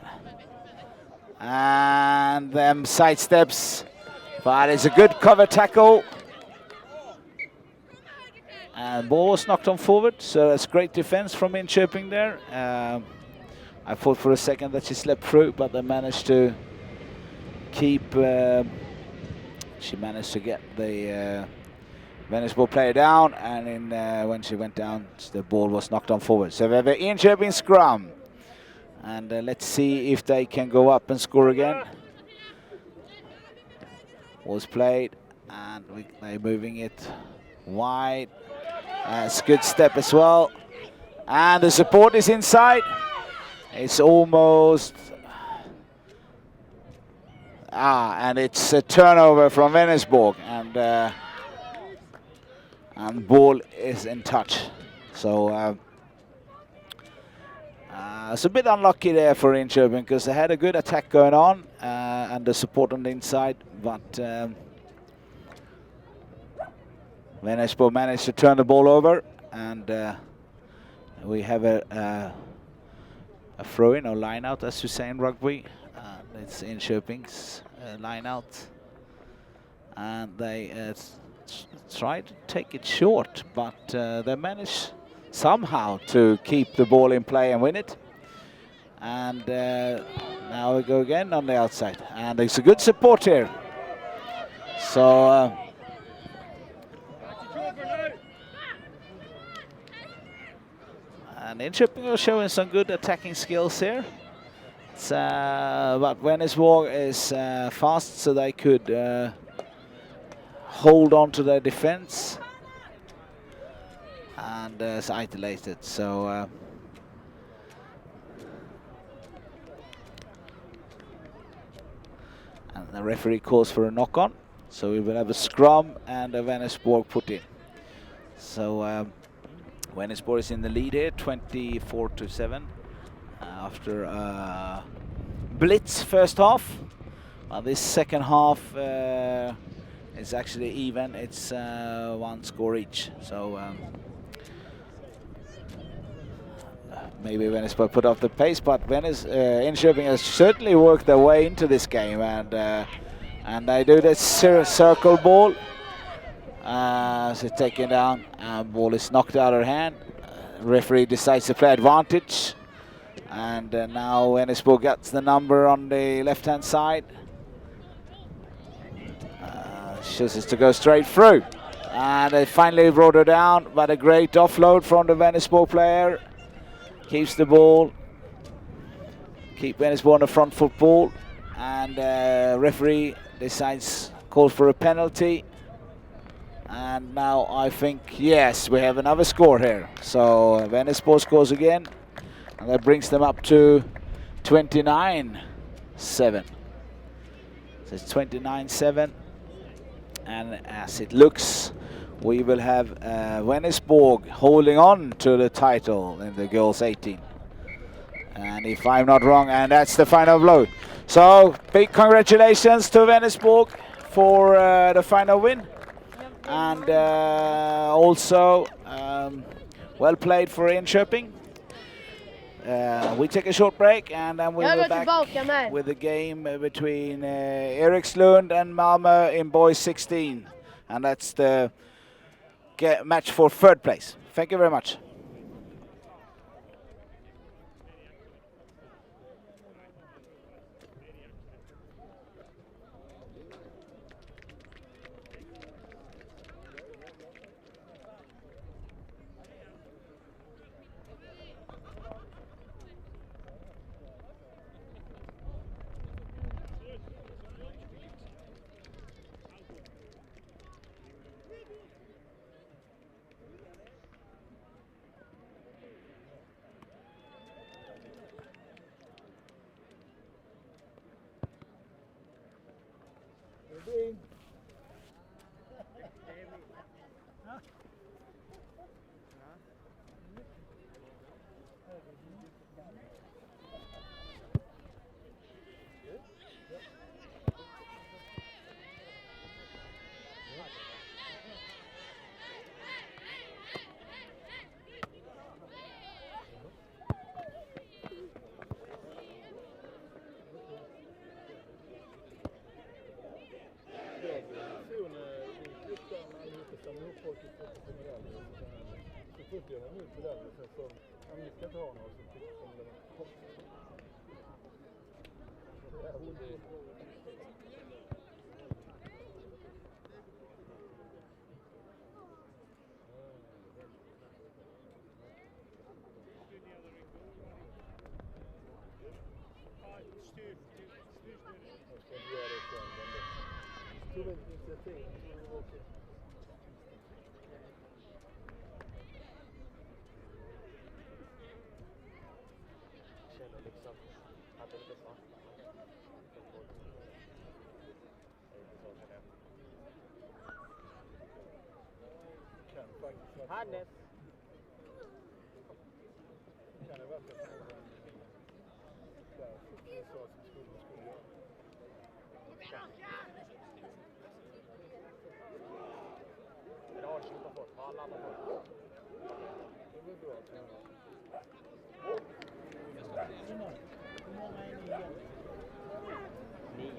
And then sidesteps. But it's a good cover tackle. And ball was knocked on forward, so that's great defense from Enköping there. I thought for a second that she slept through, but they managed to keep... she managed to get the Vänersborg player down, and when she went down, the ball was knocked on forward. So we have an Enköping scrum. And let's see if they can go up and score again. Was played, and they're moving it wide. It's a good step as well. And the support is inside. It's almost... and it's a turnover from Vänersborg, and ball is in touch. So it's a bit unlucky there for Enköping because they had a good attack going on and the support on the inside, but Vänersborg managed to turn the ball over, and we have a throw-in or line-out, as you say in rugby. It's Enköping's line-out, and they tried to take it short, but they managed somehow to keep the ball in play and win it. And now we go again on the outside, and there's a good support here. So and Enköping are showing some good attacking skills here. But Vänersborg is fast, so they could hold on to their defense, and it's isolated. So and the referee calls for a knock-on, so we will have a scrum and a Vänersborg put in. So Vänersborg is in the lead here, 24-7 after blitz first half. This second half is actually even. It's one score each. So maybe Vänersborg put off the pace, but Enköping has certainly worked their way into this game, and they do this circle ball. So taken down, and ball is knocked out of her hand. Referee decides to play advantage, and now Vänersborg gets the number on the left-hand side. Chooses to go straight through, and they finally brought her down, but a great offload from the Vänersborg player. Keeps the ball, keep Vänersborg on the front foot ball, and referee decides, calls for a penalty. And now I think, yes, we have another score here. So Vänersborg scores again, and that brings them up to 29-7. So it's 29-7, and as it looks, we will have Vänersborg holding on to the title in the girls 18. And if I'm not wrong, and that's the final blow. So big congratulations to Vänersborg for the final win. And also well played for Enköping. We take a short break, and then we'll be back with the game between Erikslund and Malmö in boys 16. And that's the match for third place. Thank you very much. hur folk är trötta på medaljer. Så först gör de ut medaljer och sen så, om ni ska inte ha några så tycker de det var konstigt. Det är roligt. Hannes! Kan det verkligen vara det så som skulle göra? Det har slutat fått. Alla andra fått. Det blir bra. Hur många är ni egentligen? 9.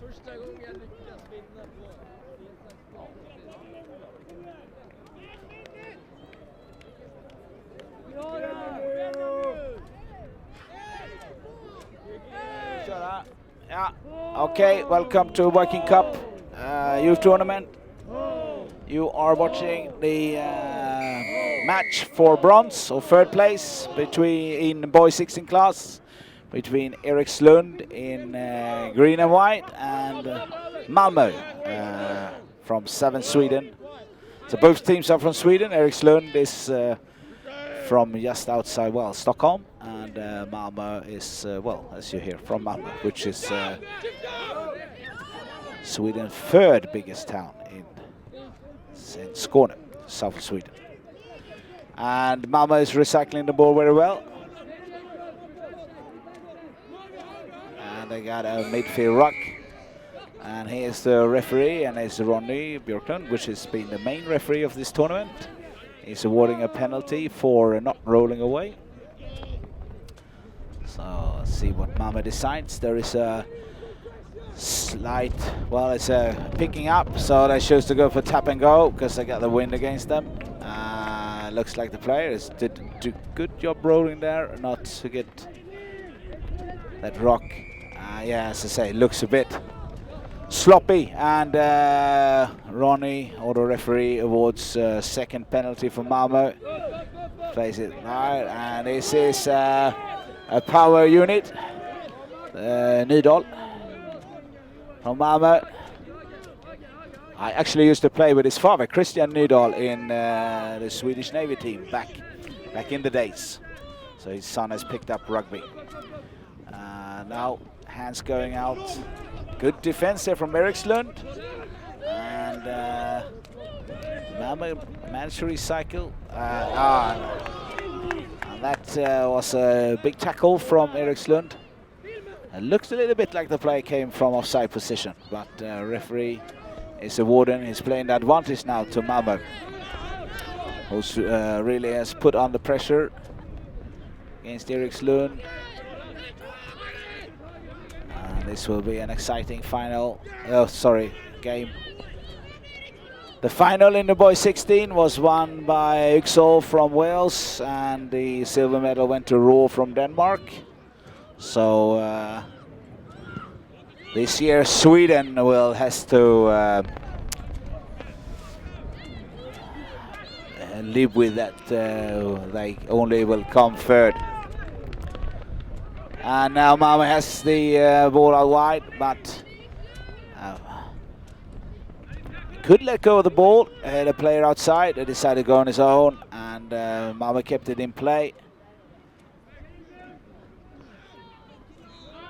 Första gången jag lyckas vinna på Yeah. Okay, welcome to Viking Cup Youth Tournament. You are watching the match for bronze or third place in boys 16 class between Erikslund in green and white and Malmö from southern Sweden. So both teams are from Sweden. Erikslund is from just outside, well, Stockholm, and Malmö is, well, as you hear, from Malmö, which is Sweden's third biggest town in Skåne, south of Sweden. And Malmö is recycling the ball very well. And they got a midfield ruck. And here's the referee, and it's Ronny Björklund, which has been the main referee of this tournament. He's awarding a penalty for not rolling away. So let's see what Malmö decides. There is a slight, well, it's picking up, so they choose to go for tap and go because they got the wind against them. Looks like the players did a good job rolling there, not to get that rock. Yeah, as I say, it looks a bit sloppy, and Ronny, or the referee, awards second penalty for Malmö. Plays it right, and this is a power unit. Nydahl from Malmö. I actually used to play with his father, Christian Nydahl, in the Swedish Navy team back in the days. So his son has picked up rugby. Now hands going out. Good defense there from Erikslund. And Malmö managed to recycle. And that was a big tackle from Erikslund. It looks a little bit like the play came from offside position, but referee is awarding. He's playing the advantage now to Malmö, who really has put on the pressure against Erikslund. This will be an exciting game. The final in the boys 16 was won by Ysgol from Wales, and the silver medal went to Rk from Denmark. So this year Sweden has to live with that. They only will come third. And now Malmö has the ball out wide, but could let go of the ball. Had a player outside. They decided to go on his own, and Malmö kept it in play.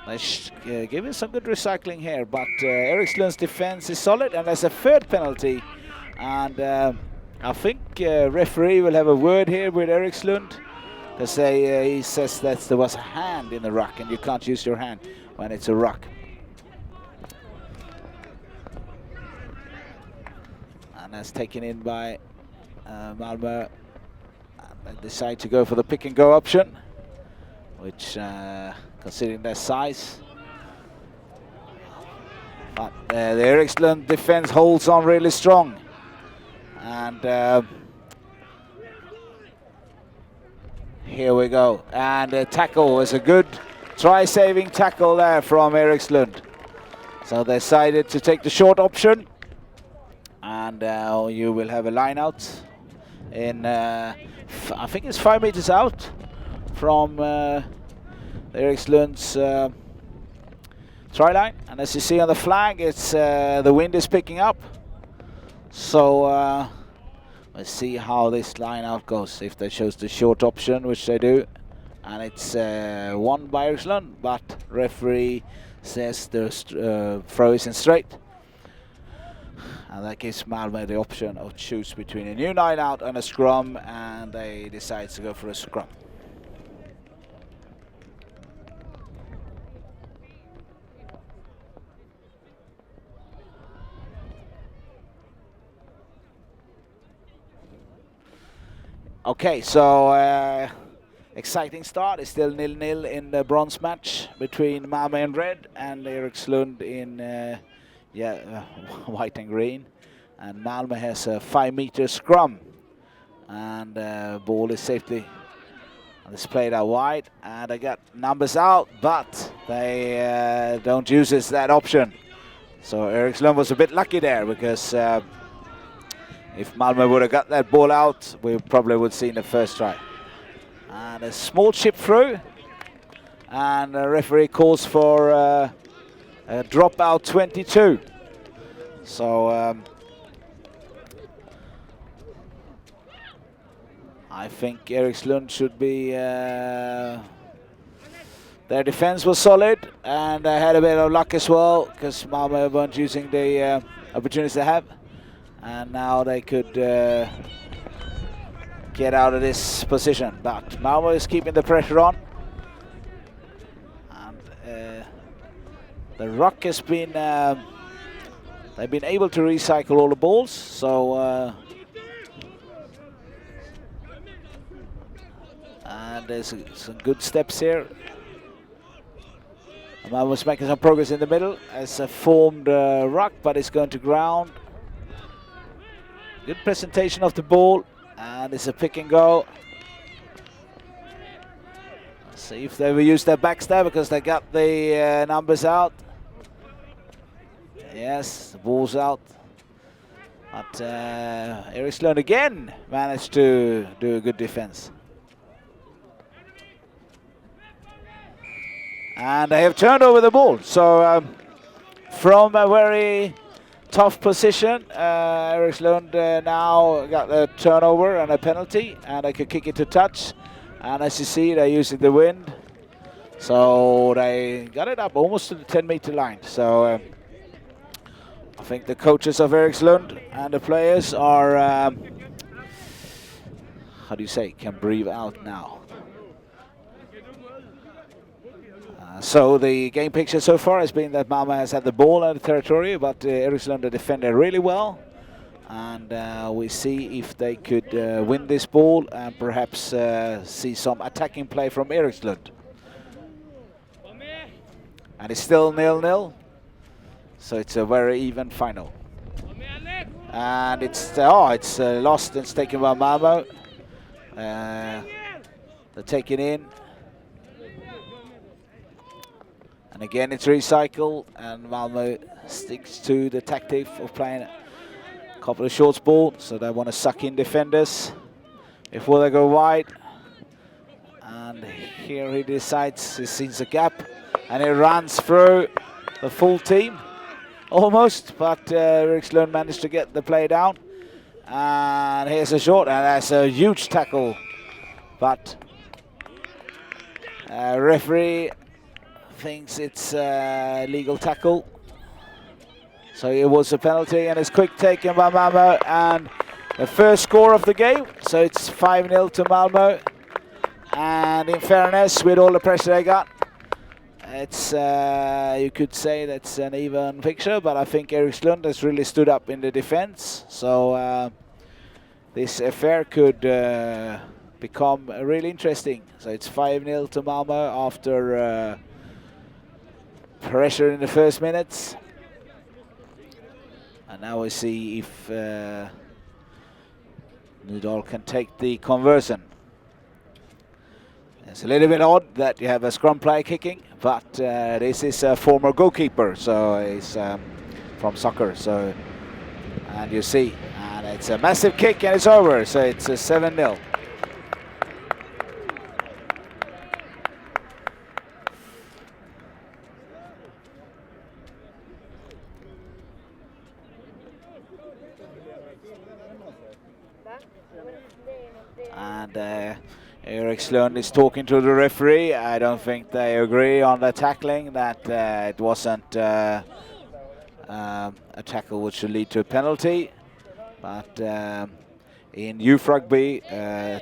They give it some good recycling here, but Erikslund's defense is solid, and there's a third penalty. And I think referee will have a word here with Erikslund. He says that there was a hand in the ruck, and you can't use your hand when it's a ruck. and that's taken in by Malmö. And they decide to go for the pick and go option, which considering their size. But the Erikslund defense holds on really strong. And here we go. And the tackle was a good try-saving tackle there from Erikslund. So they decided to take the short option. And you will have a line out in, I think it's 5 meters out from Erikslund's try line. And as you see on the flag, it's the wind is picking up. So let's see how this line out goes. If they chose the short option, which they do, and it's won by Erikslund, but referee says the throw isn't straight. And that gives Malmö the option of choose between a new line out and a scrum, and they decide to go for a scrum. Okay, so exciting start. It's still 0-0 in the bronze match between Malmö in red and Erikslund in white and green. And Malmö has a 5-meter scrum, and ball is safely displayed out wide, and they got numbers out, but they don't use that option. So Erikslund was a bit lucky there, because if Malmö would have got that ball out, we probably would have seen the first try. And a small chip through, and the referee calls for a dropout 22. So I think Erikslund should be, their defense was solid, and they had a bit of luck as well, because Malmö weren't using the opportunities they have. And now they could get out of this position. But Malmö is keeping the pressure on. And the Rock has been, they've been able to recycle all the balls. So, and there's some good steps here. Malmö's making some progress in the middle as a formed Rock, but it's going to ground. Good presentation of the ball, and it's a pick and go. Let's see if they will use their backstab, because they got the numbers out. Yes, the ball's out. But Erikslund again managed to do a good defense. And they have turned over the ball. So from a very tough position, Erikslund now got the turnover and a penalty, and they could kick it to touch. And as you see, they're using the wind, so they got it up almost to the 10-meter line. So I think the coaches of Erikslund and the players are, how do you say, can breathe out now. So the game picture so far has been that Malmö has had the ball in the territory, but Erikslund defended really well. And we see if they could win this ball and perhaps see some attacking play from Erikslund. And it's still 0-0, so it's a very even final. And it's lost and it's taken by Malmö. They're taken in. And again, it's recycled, and Malmö sticks to the tactic of playing a couple of short balls, so they want to suck in defenders before they go wide. And here he decides, he sees a gap, and he runs through the full team, almost, but Erikslund managed to get the play down. And here's a short, and that's a huge tackle, but referee thinks it's a legal tackle. So it was a penalty, and it's quick taken by Malmö, and the first score of the game. So it's 5-0 to Malmö. And in fairness, with all the pressure they got, it's you could say that's an even picture, but I think Erikslund has really stood up in the defense. So this affair could become really interesting. So it's 5-0 to Malmö after pressure in the first minutes. And now we see if Nydal can take the conversion. It's a little bit odd that you have a scrum player kicking, but this is a former goalkeeper, so he's from soccer. So, and you see, and it's a massive kick and it's over, so it's a 7-0. And Erikslund is talking to the referee. I don't think they agree on the tackling, that it wasn't a tackle which should lead to a penalty. But in youth rugby,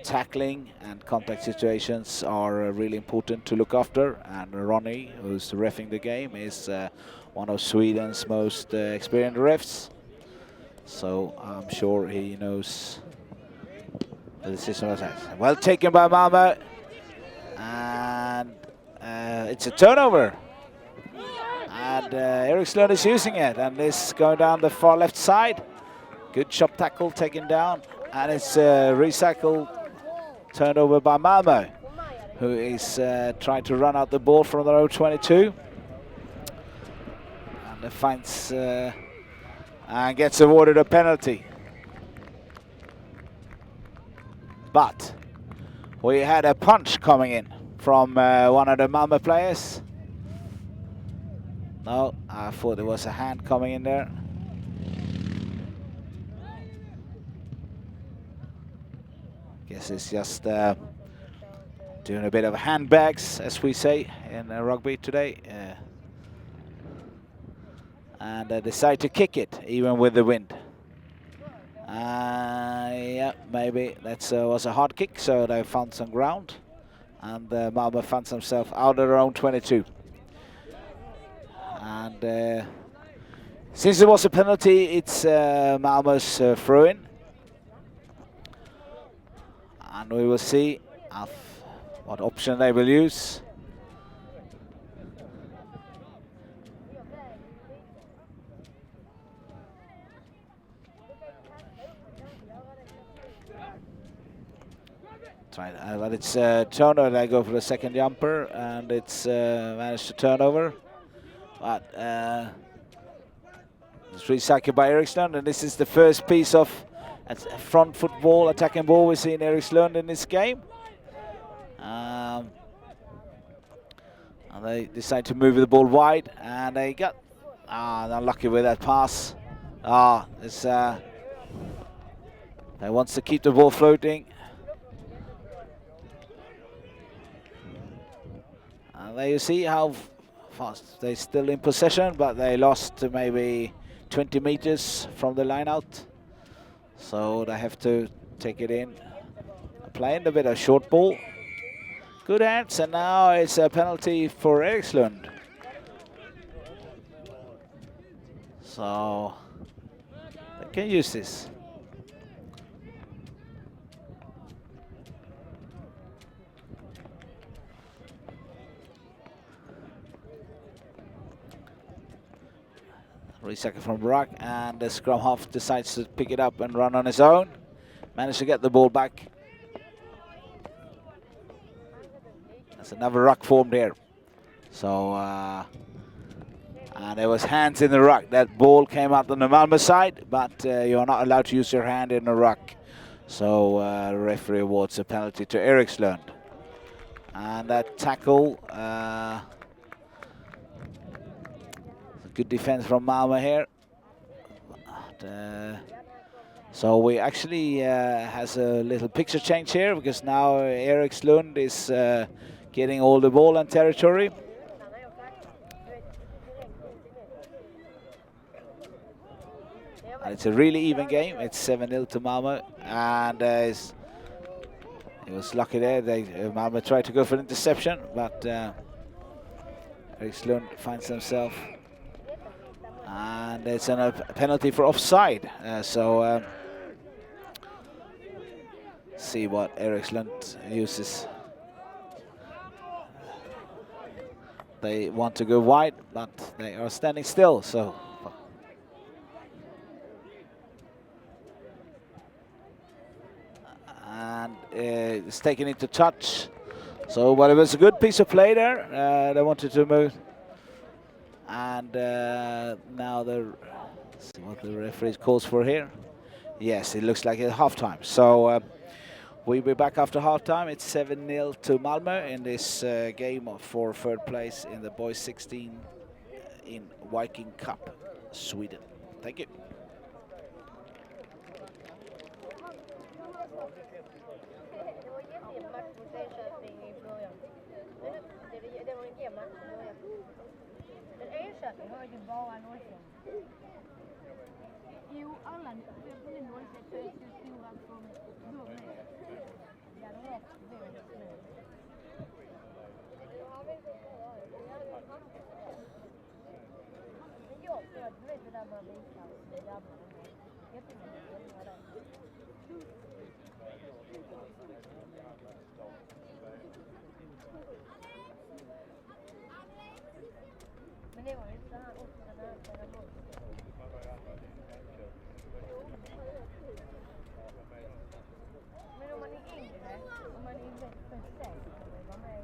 tackling and contact situations are really important to look after. And Ronnie, who's reffing the game, is one of Sweden's most experienced refs. So I'm sure he knows the decision was well taken by Malmö, and it's a turnover, and Erikslund is using it, and this going down the far left side. Good chop tackle taken down, and it's a recycle turned over by Malmö, who is trying to run out the ball from their own 22, and finds and gets awarded a penalty. But we had a punch coming in from one of the Malmö players. No, I thought there was a hand coming in there. Guess it's just doing a bit of handbags, as we say in rugby today. And decide to kick it, even with the wind. Yeah, maybe that was a hard kick, so they found some ground, and Malmö found themselves out of their own 22. And since it was a penalty, it's Malmö's throw-in, and we will see what option they will use. But it's turnover. They go for the second jumper, and it's managed to turn over. But it's recycled by Erikslund, and this is the first piece of front foot ball, attacking ball we see in Erikslund in this game. And they decide to move the ball wide, and they got unlucky with that pass. They wants to keep the ball floating. There you see how fast they're still in possession, but they lost maybe 20 meters from the line out. So they have to take it in. Playing a bit of short ball. Good hands, and now it's a penalty for Erikslund. So they can use this. Recycle from Rk, and the scrum half decides to pick it up and run on his own. Managed to get the ball back. That's another Rk formed here. So, and there was hands in the Rk. That ball came out on the Malmö side, but you are not allowed to use your hand in the Rk. So the referee awards a penalty to Erikslund. And that tackle, good defense from Malmö here. But, so we actually has a little picture change here, because now Erikslund is getting all the ball and territory. And it's a really even game. It's 7-0 to Malmö, and it was lucky there. Malmö tried to go for an interception, but Erikslund finds himself. And it's a penalty for offside. See what Erikslund uses. They want to go wide, but they are standing still, so. And it's taken into touch. So, but it was a good piece of play there. They wanted to move. And now let's see what the referee calls for here. Yes, it looks like it's halftime. So we'll be back after halftime. It's 7-0 to Malmö in this game for third place in the boys 16 in Viking Cup, Sweden. Thank you. Enköping har ju bara 0-5. Jo, alla på 0-6 är så stora som de är. Ja, de är väldigt små. Men jag tror att du vet det där man visar så jävla men det var ju så här också när jag spelade boll. Men om man är yngre, om man är rätt för sig, kan man vara med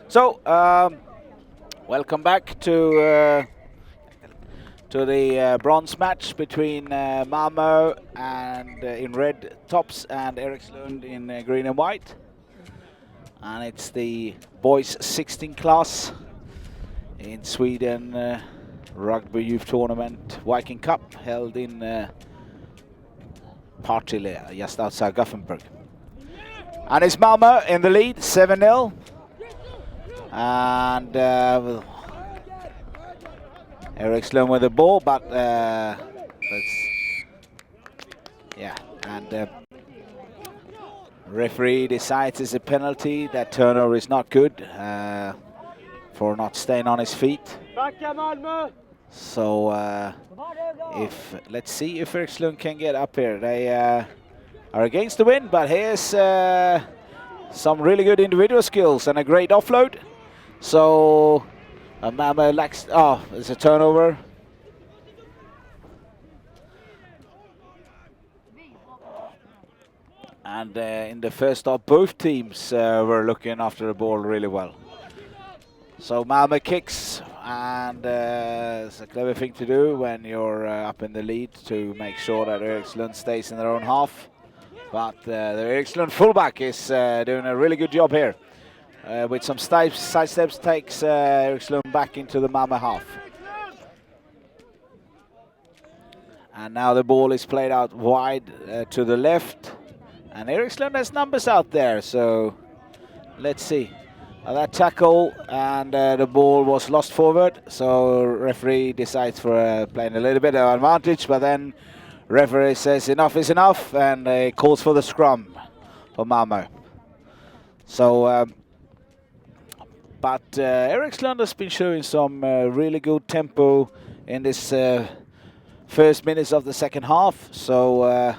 So, welcome back to the bronze match between Malmö and in red tops and Erikslund in green and white. And it's the boys 16 class in Sweden rugby youth tournament Viking Cup held in Partille, just outside Gothenburg. And it's Malmö in the lead, 7-0. And Erikslund with the ball, but referee decides it's a penalty. That turnover is not good for not staying on his feet. So let's see if Erikslund can get up here. They are against the wind, but here's some really good individual skills and a great offload. So Malmö lacks. Oh, it's a turnover. And in the first half, both teams were looking after the ball really well. So Malmö kicks, and it's a clever thing to do when you're up in the lead to make sure that Erikslund stays in their own half. But the Erikslund fullback is doing a really good job here. With some side steps, takes Erikslund back into the Malmö half. And now the ball is played out wide to the left. And Erikslund has numbers out there, so let's see. That tackle and the ball was lost forward, so referee decides for playing a little bit of advantage, but then referee says enough is enough and calls for the scrum for Malmö. So, but Erikslund has been showing some really good tempo in this first minutes of the second half, so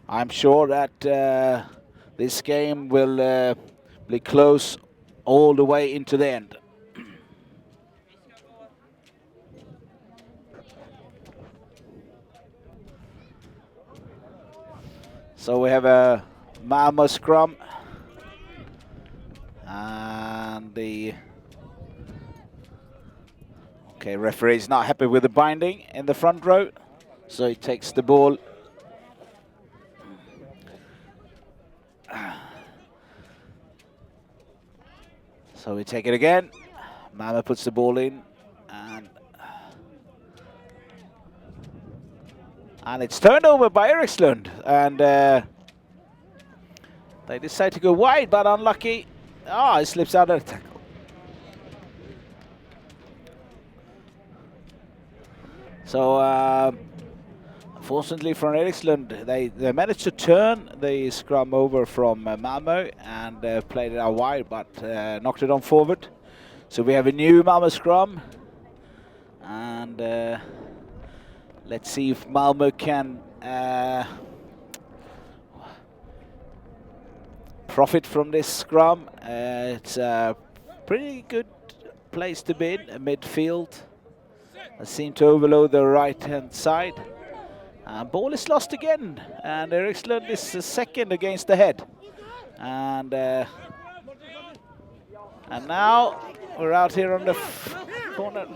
I'm sure that this game will be close all the way into the end. So we have a Malmö scrum, and the referee is not happy with the binding in the front row, so he takes the ball. So we take it again. Malmö puts the ball in, and it's turned over by Erikslund, and they decide to go wide, but unlucky. It slips out of the tackle. So unfortunately for Erikslund, they managed to turn the scrum over from Malmö and played it out wide, but knocked it on forward. So we have a new Malmö scrum, and let's see if Malmö can profit from this scrum. It's a pretty good place to be in, midfield. They seem to overload the right-hand side. Ball is lost again, and Erikslund is second against the head. And now we're out here on the corner.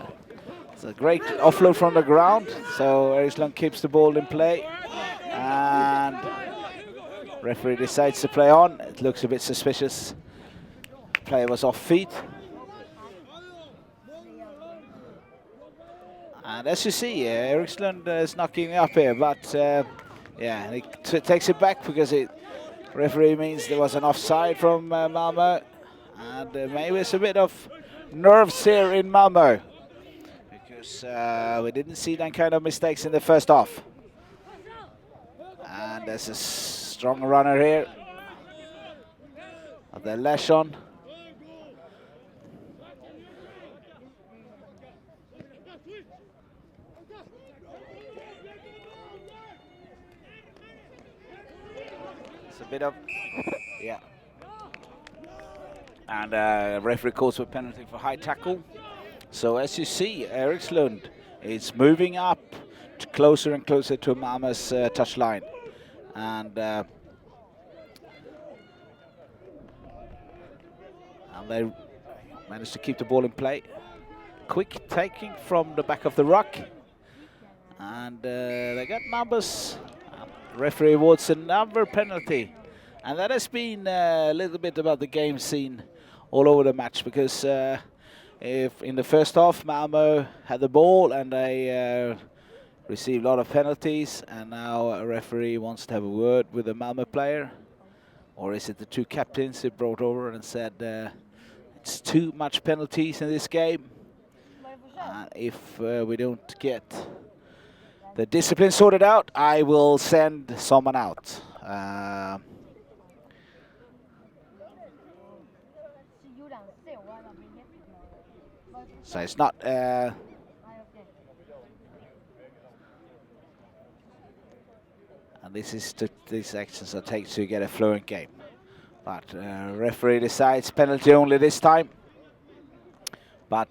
It's a great offload from the ground, so Erikslund keeps the ball in play. And referee decides to play on. It looks a bit suspicious. Player was off feet. And as you see, Erikslund is knocking up here, but yeah, he takes it back because referee means there was an offside from Malmö, and maybe it's a bit of nerves here in Malmö because we didn't see that kind of mistakes in the first half. And there's a strong runner here of the Larsson. Bit of, yeah, and referee calls for penalty for high tackle. So as you see, Erikslund is moving up closer and closer to Malmö's touchline, and they managed to keep the ball in play. Quick taking from the back of the ruck, and they got numbers. Referee awards another penalty, and that has been a little bit about the game scene all over the match, because if in the first half Malmö had the ball and they received a lot of penalties, and now a referee wants to have a word with the Malmö player, or is it the two captains who brought over and said it's too much penalties in this game, if we don't get the discipline sorted out, I will send someone out. So it's not... and these actions are taken to get a fluent game. But referee decides penalty only this time. But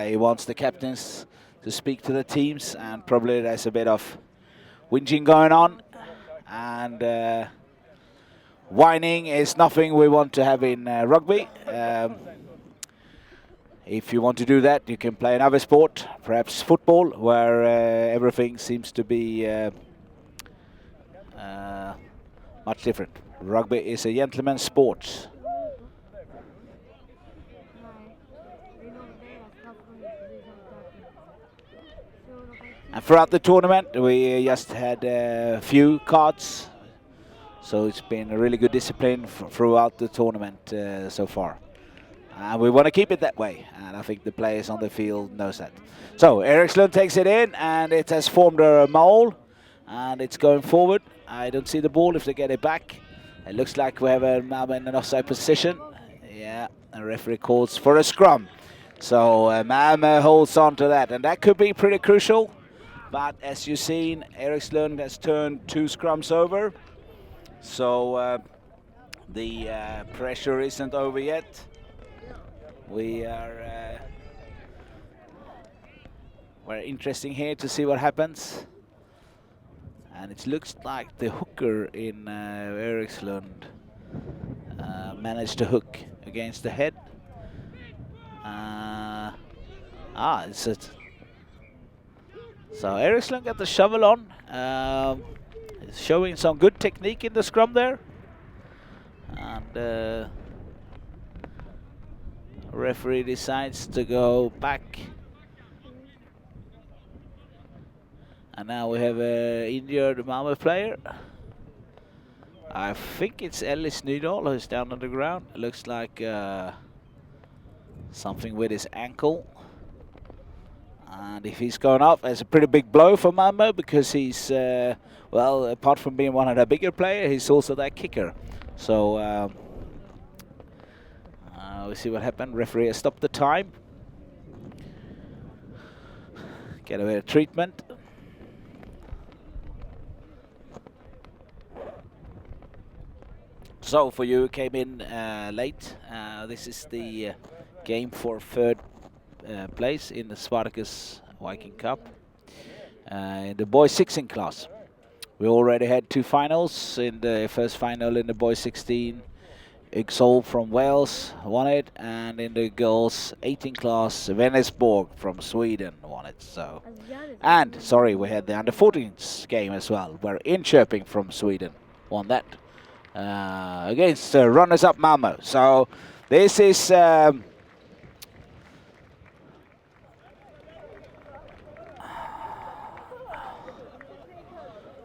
he wants the captains to speak to the teams, and probably there's a bit of whinging going on, and whining is nothing we want to have in rugby. If you want to do that, you can play another sport, perhaps football, where everything seems to be much different. Rugby is a gentleman's sport. And throughout the tournament, we just had a few cards. So it's been a really good discipline throughout the tournament so far. And we want to keep it that way. And I think the players on the field knows that. So Erikslund takes it in, and it has formed a mole. And it's going forward. I don't see the ball if they get it back. It looks like we have a Malmö in an offside position. Yeah, the referee calls for a scrum. So Malmö holds on to that. And that could be pretty crucial. But as you've seen, Erikslund has turned 2 scrums over. So the pressure isn't over yet. We are very interesting here to see what happens. And it looks like the hooker in Erikslund managed to hook against the head. It's a so Erikslund got the shovel on. Showing some good technique in the scrum there. And referee decides to go back. And now we have an injured Malmö player. I think it's Ellis Nydahl who's down on the ground. It looks like something with his ankle. And if he's going up, it's a pretty big blow for Malmö because he's, well, apart from being one of the bigger players, he's also that kicker. So we'll see what happened. Referee has stopped the time. Get a bit of treatment. So for you who came in late, this is the game for 3rd place in the Spartacus Viking Cup in the boys 16 class. We already had 2 finals. In the first final in the boys 16, Ysgol from Wales won it, and in the girls 18 class, Vänersborg from Sweden won it. So, and sorry, we had the under 14s game as well, where Enköping from Sweden won that against runners-up Malmö. So this is so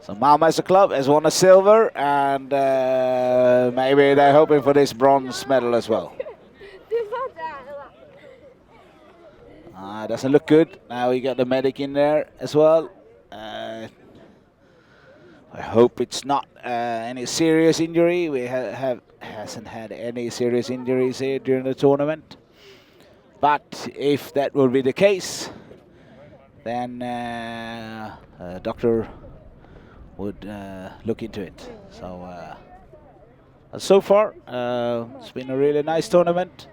Malmö as a club has won a silver, and maybe they're hoping for this bronze medal as well. Doesn't look good. Now we got the medic in there as well. I hope it's not any serious injury. We hasn't had any serious injuries here during the tournament. But if that will be the case, then doctor would look into it. So far, it's been a really nice tournament.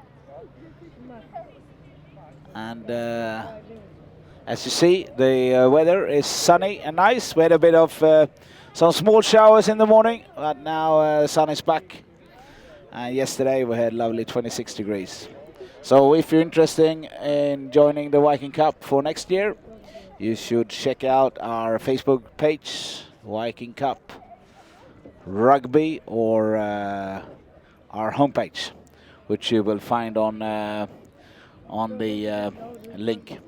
And as you see, the weather is sunny and nice. We had a bit of some small showers in the morning, but now the sun is back. Yesterday we had lovely 26 degrees. So if you're interested in joining the Viking Cup for next year, you should check out our Facebook page, Viking Cup Rugby, or our homepage, which you will find on the link,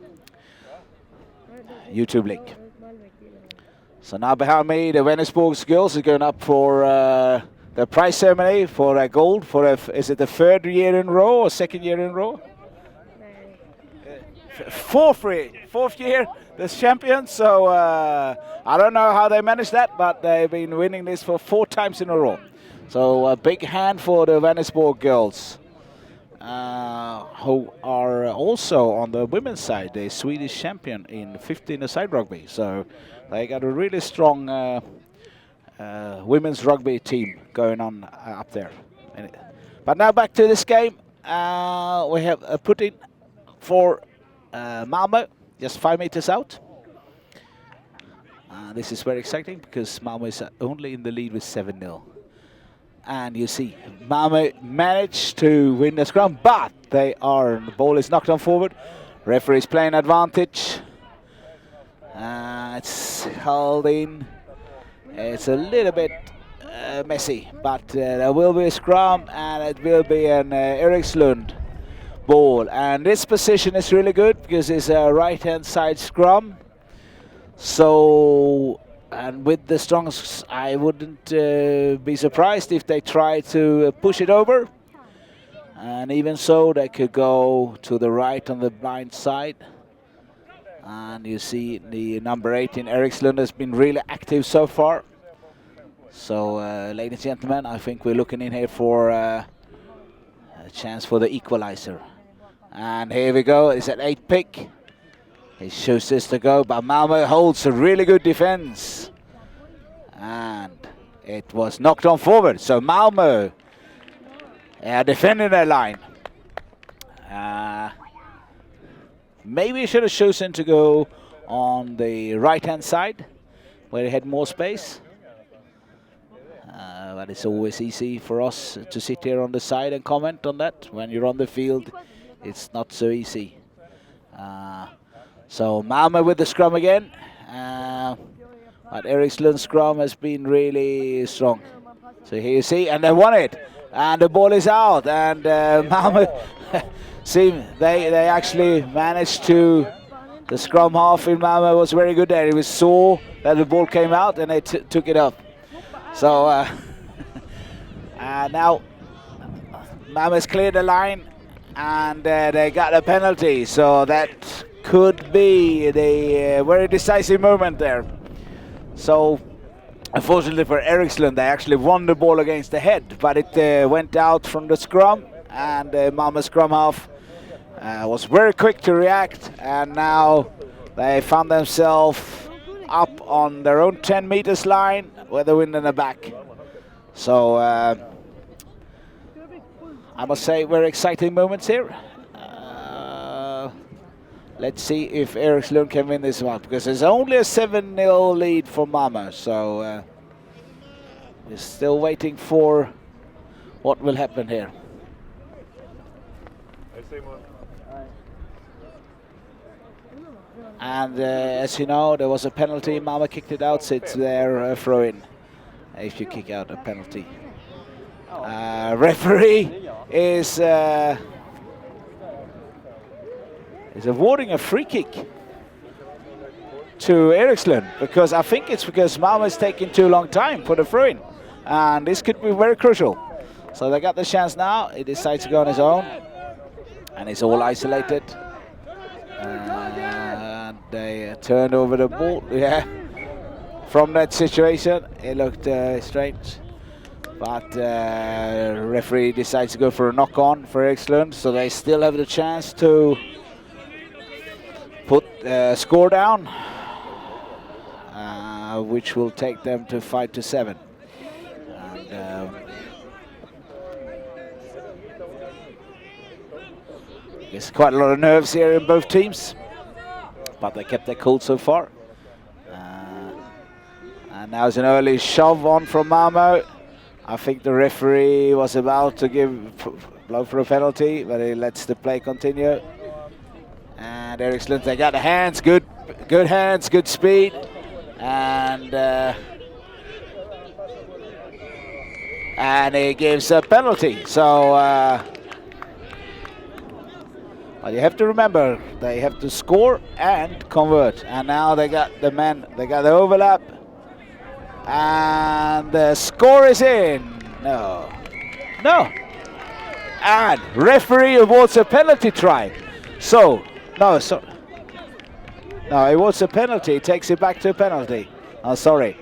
YouTube link. So now behind me, the Vänersborg girls are going up for the prize ceremony for a gold. Is it the 3rd year in a row or 2nd year in a row? Fourth year, the champions. So I don't know how they managed that, but they've been winning this for 4 times in a row. So a big hand for the Vänersborg girls, who are also on the women's side, the Swedish champion in 15-a-side rugby. So they got a really strong women's rugby team going on up there. But now back to this game. We have a put-in for Malmö, just 5 meters out. This is very exciting because Malmö is only in the lead with 7-0. And you see, Malmö managed to win the scrum, but the ball is knocked on forward. Referee is playing advantage. It's held in. It's a little bit messy, but there will be a scrum, and it will be an Erikslund ball. And this position is really good because it's a right-hand side scrum. So, and with the Strongs, I wouldn't be surprised if they try to push it over. And even so, they could go to the right on the blind side. And you see the number 18, Erikslund, has been really active so far. So, ladies and gentlemen, I think we're looking in here for a chance for the equalizer. And here we go, it's an 8 pick. He shows this to go, but Malmö holds a really good defense. And it was knocked on forward, so Malmö defending their line. Maybe he should have chosen to go on the right-hand side, where he had more space. But it's always easy for us to sit here on the side and comment on that. When you're on the field, it's not so easy. So Malmö with the scrum again. But Erikslund's scrum has been really strong. So here you see, and they won it. And the ball is out. And Malmö, they actually managed to, the scrum half in Malmö was very good there. It was saw that the ball came out and they took it up. So now Malmö's cleared the line and they got a penalty. So that could be the very decisive moment there. So unfortunately for Erikslund, they actually won the ball against the head, but it went out from the scrum, and Malmö scrum half was very quick to react, and now they found themselves up on their own 10 meters line with the wind in the back. So I must say, very exciting moments here. Let's see if Erikslund can win this one, because there's only a 7-0 lead for Malmö. So we're still waiting for what will happen here. And as you know, there was a penalty. Malmö kicked it out, so it's their throw-in if you kick out a penalty. Referee is awarding a free kick to Erikslund, because I think it's because Malmö is taking too long time for the throw-in, and this could be very crucial. So they got the chance now. He decides to go on his own, and he's all isolated. And they turned over the ball. Yeah, from that situation, it looked strange. But referee decides to go for a knock-on for Erikslund, so they still have the chance to put score down, which will take them to 5-7. And there's quite a lot of nerves here in both teams, but they kept their cool so far. And now it's an early shove on from Malmö. I think the referee was about to blow for a penalty, but he lets the play continue. And Erikslund, they got the hands, good hands, good speed, and he gives a penalty. So, but you have to remember, they have to score and convert. And now they got the man, they got the overlap, and the score is in. No, and referee awards a penalty try. So. No, it was a penalty. It takes it back to a penalty. Oh, sorry.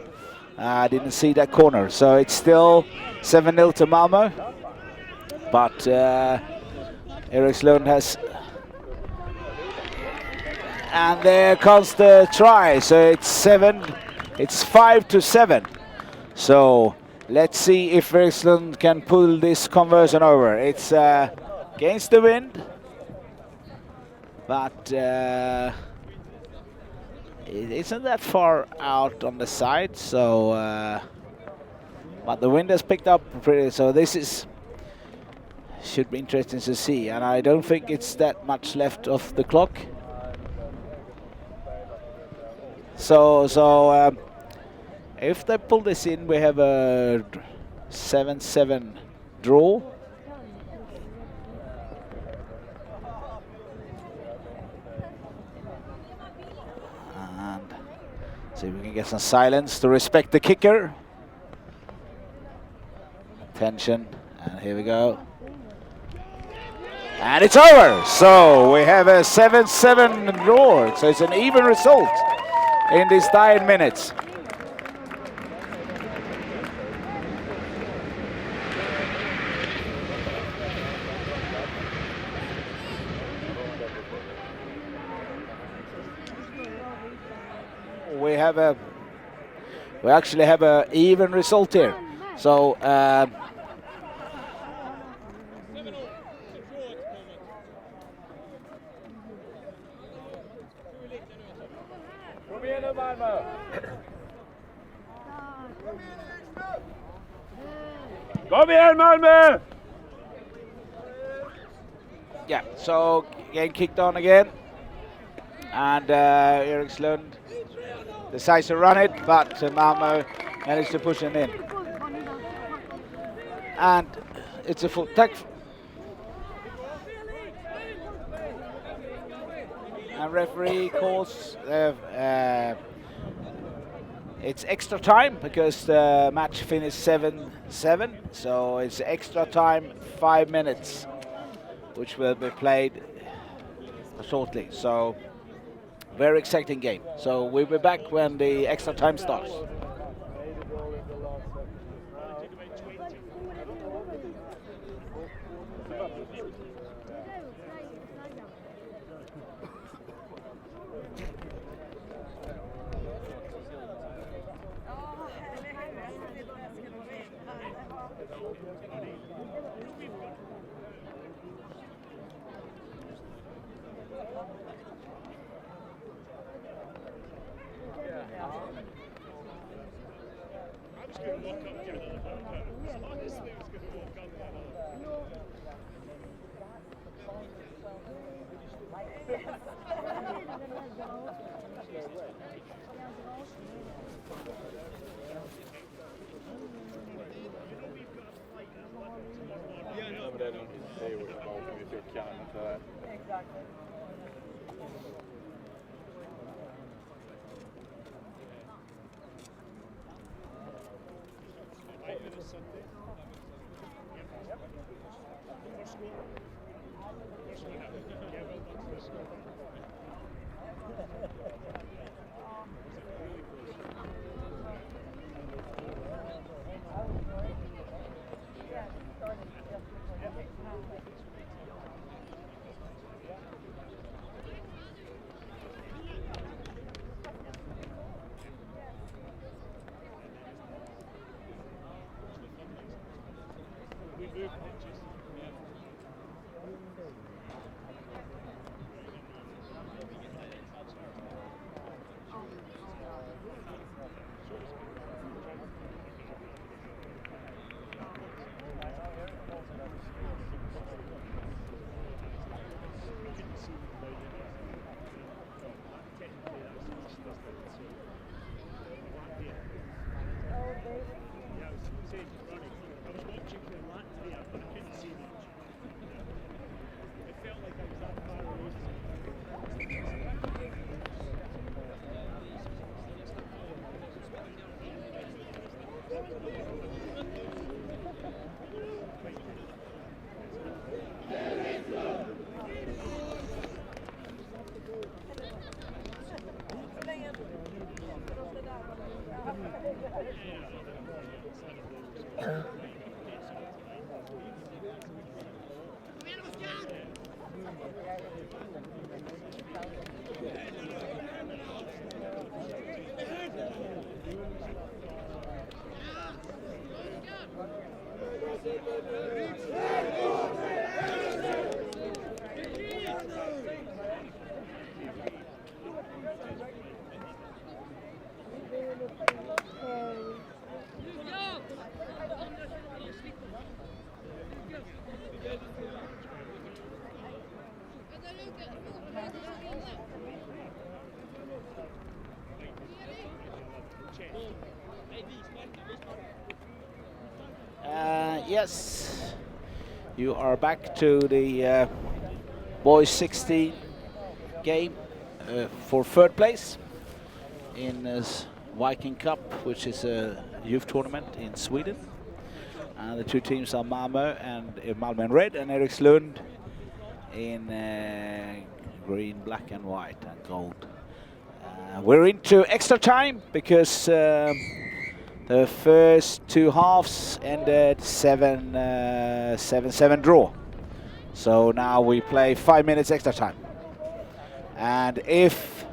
I didn't see that corner. So it's still 7-0 to Malmö. But Erikslund has... And there comes the try. So it's 5-7. So let's see if Erikslund can pull this conversion over. It's against the wind. But it isn't that far out on the side, so but the wind has picked up pretty, so this should be interesting to see, and I don't think it's that much left of the clock. So if they pull this in, we have a 7-7 draw. See if we can get some silence to respect the kicker. Attention, and here we go. And it's over! So we have a 7-7 draw, so it's an even result in these dying minutes. We actually have a even result here. So Kom igen Malmö! yeah, so game kicked on again, and Erikslund decides to run it, but Malmö managed to push him in. And it's a full tack. And referee calls it's extra time because the match finished 7-7, so it's extra time 5 minutes, which will be played shortly. So very exciting game. So we'll be back when the extra time starts. Yes, you are back to the boys 16 game for third place in Viking Cup, which is a youth tournament in Sweden. And the two teams are Malmö in red, and Erikslund in green, black and white and gold. We're into extra time because the first two halves ended 7-7 draw. So now we play 5 minutes extra time. And if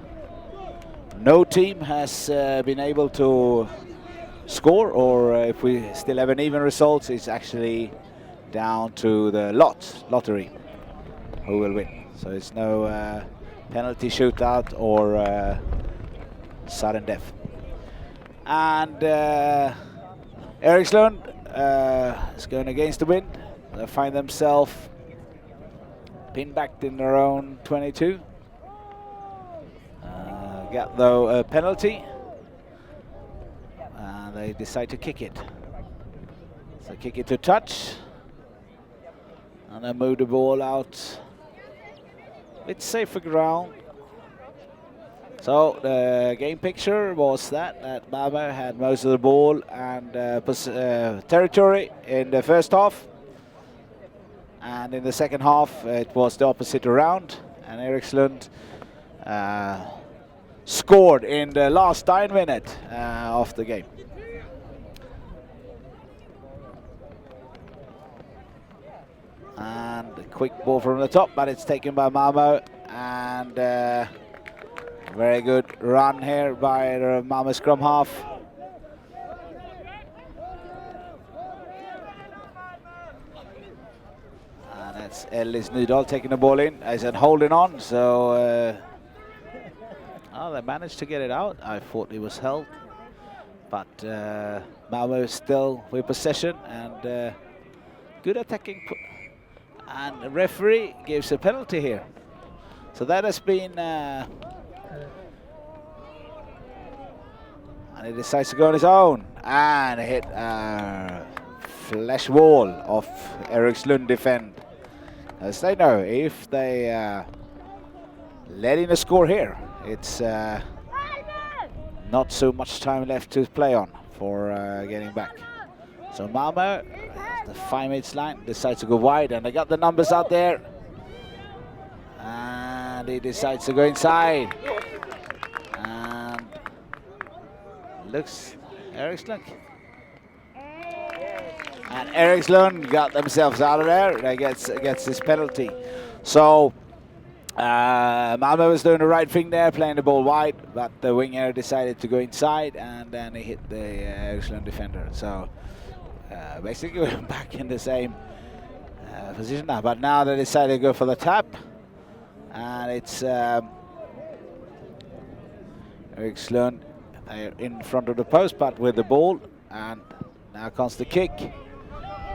no team has been able to score, or if we still have an even result, it's actually down to the lottery who will win. So it's no penalty shootout or sudden death. And Erikslund is going against the wind. They find themselves pinned back in their own 22. Got though a penalty. And they decide to kick it. So kick it to touch. And then move the ball out. Bit safer ground. So the game picture was that Malmö had most of the ball and territory in the first half. And in the second half it was the opposite around. And Erikslund scored in the last 9 minutes of the game. And a quick ball from the top, but it's taken by Malmö. And very good run here by the Malmö scrum half. And that's Ellis Nydahl taking the ball in. I said holding on, so they managed to get it out. I thought it was held, but Malmö still with possession and good attacking. And the referee gives a penalty here. So that has been, and he decides to go on his own and hit a flash wall of Erikslund defend. As they know, if they let in a score here, it's not so much time left to play on for getting back. So Malmö, the 5 minutes line, decides to go wide, and they got the numbers out there. And he decides to go inside. And looks Erikslund. And Erikslund got themselves out of there. They gets this penalty. So Malmö was doing the right thing there, playing the ball wide, but the winger decided to go inside, and then he hit the Erikslund defender. So basically we're back in the same position now, but now they decided to go for the tap, and it's Erikslund in front of the post, but with the ball, and now comes the kick.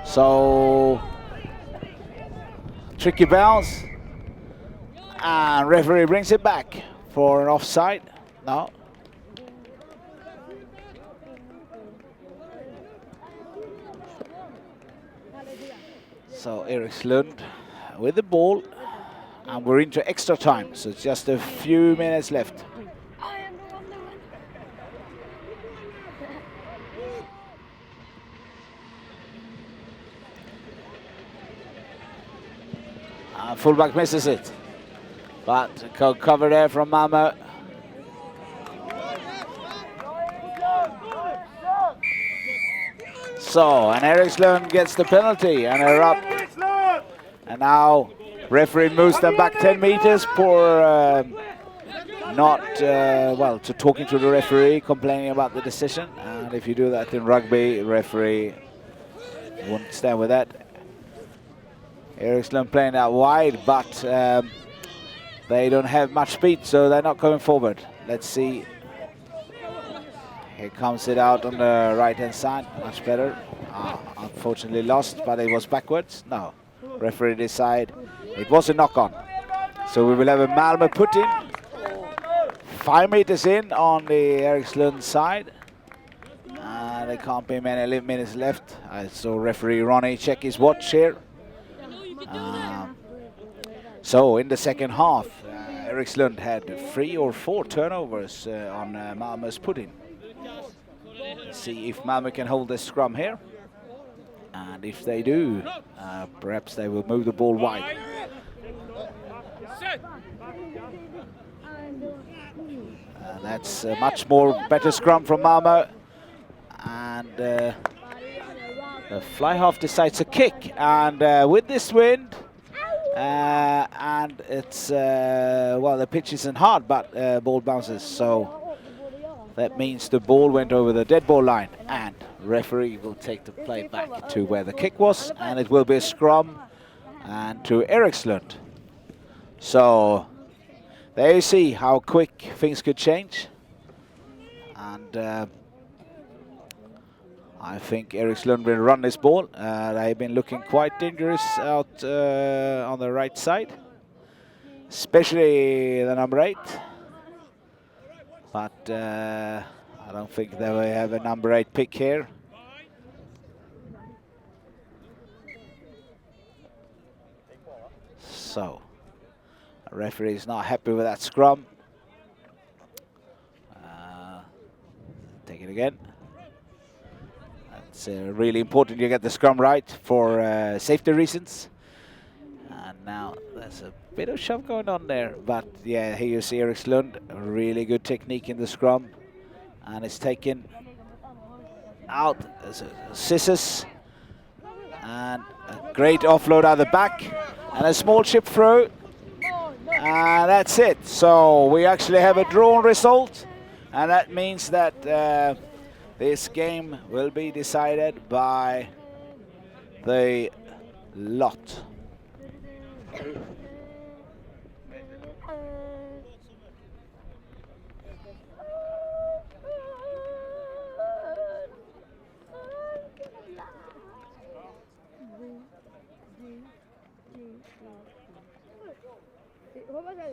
So tricky bounce, and referee brings it back for an offside. No. So Erikslund with the ball, and we're into extra time, so it's just a few minutes left. Fullback misses it, but cover there from Malmö. So, and Erikslund gets the penalty, and they're up. And now referee moves them back 10 meters for talking to the referee, complaining about the decision. And if you do that in rugby, referee won't stand with that. Erikslund playing out wide, but they don't have much speed, so they're not coming forward. Let's see. Here comes it out on the right-hand side, much better. Unfortunately lost, but it was backwards. No, referee decide it was a knock-on. So we will have a Malmö put in. 5 meters in on the Erikslund side. There can't be many minutes left. I saw referee Ronnie check his watch here. So in the second half, Erikslund had 3 or 4 turnovers on Malmö's put-in. see if Malmö can hold this scrum here. And if they do, perhaps they will move the ball wide. That's a much more better scrum from Malmö. And the fly half decides to kick. And with this wind, and it's, well, the pitch isn't hard, but ball bounces. So that means the ball went over the dead ball line. And referee will take the play back to where the kick was. And it will be a scrum and to Erikslund. So there you see how quick things could change. And I think Erikslund will run this ball. They've been looking quite dangerous out on the right side, especially the number 8. But I don't think they will have a number 8 pick here. So the referee is not happy with that scrum. Take it again. It's really important you get the scrum right for safety reasons. And now there's a bit of shove going on there. But yeah, here you see Erikslund, really good technique in the scrum. And it's taken out as a scissors. And a great offload out the back. And a small chip through. And that's it. So we actually have a drawn result. And that means that this game will be decided by the lot.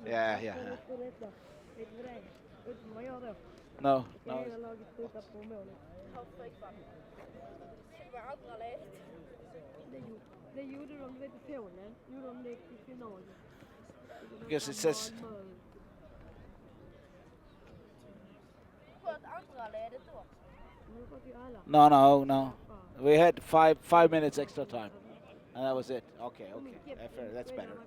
Yeah. No. Because it says no. We had five minutes extra time, and that was it. Okay. Fair, that's better.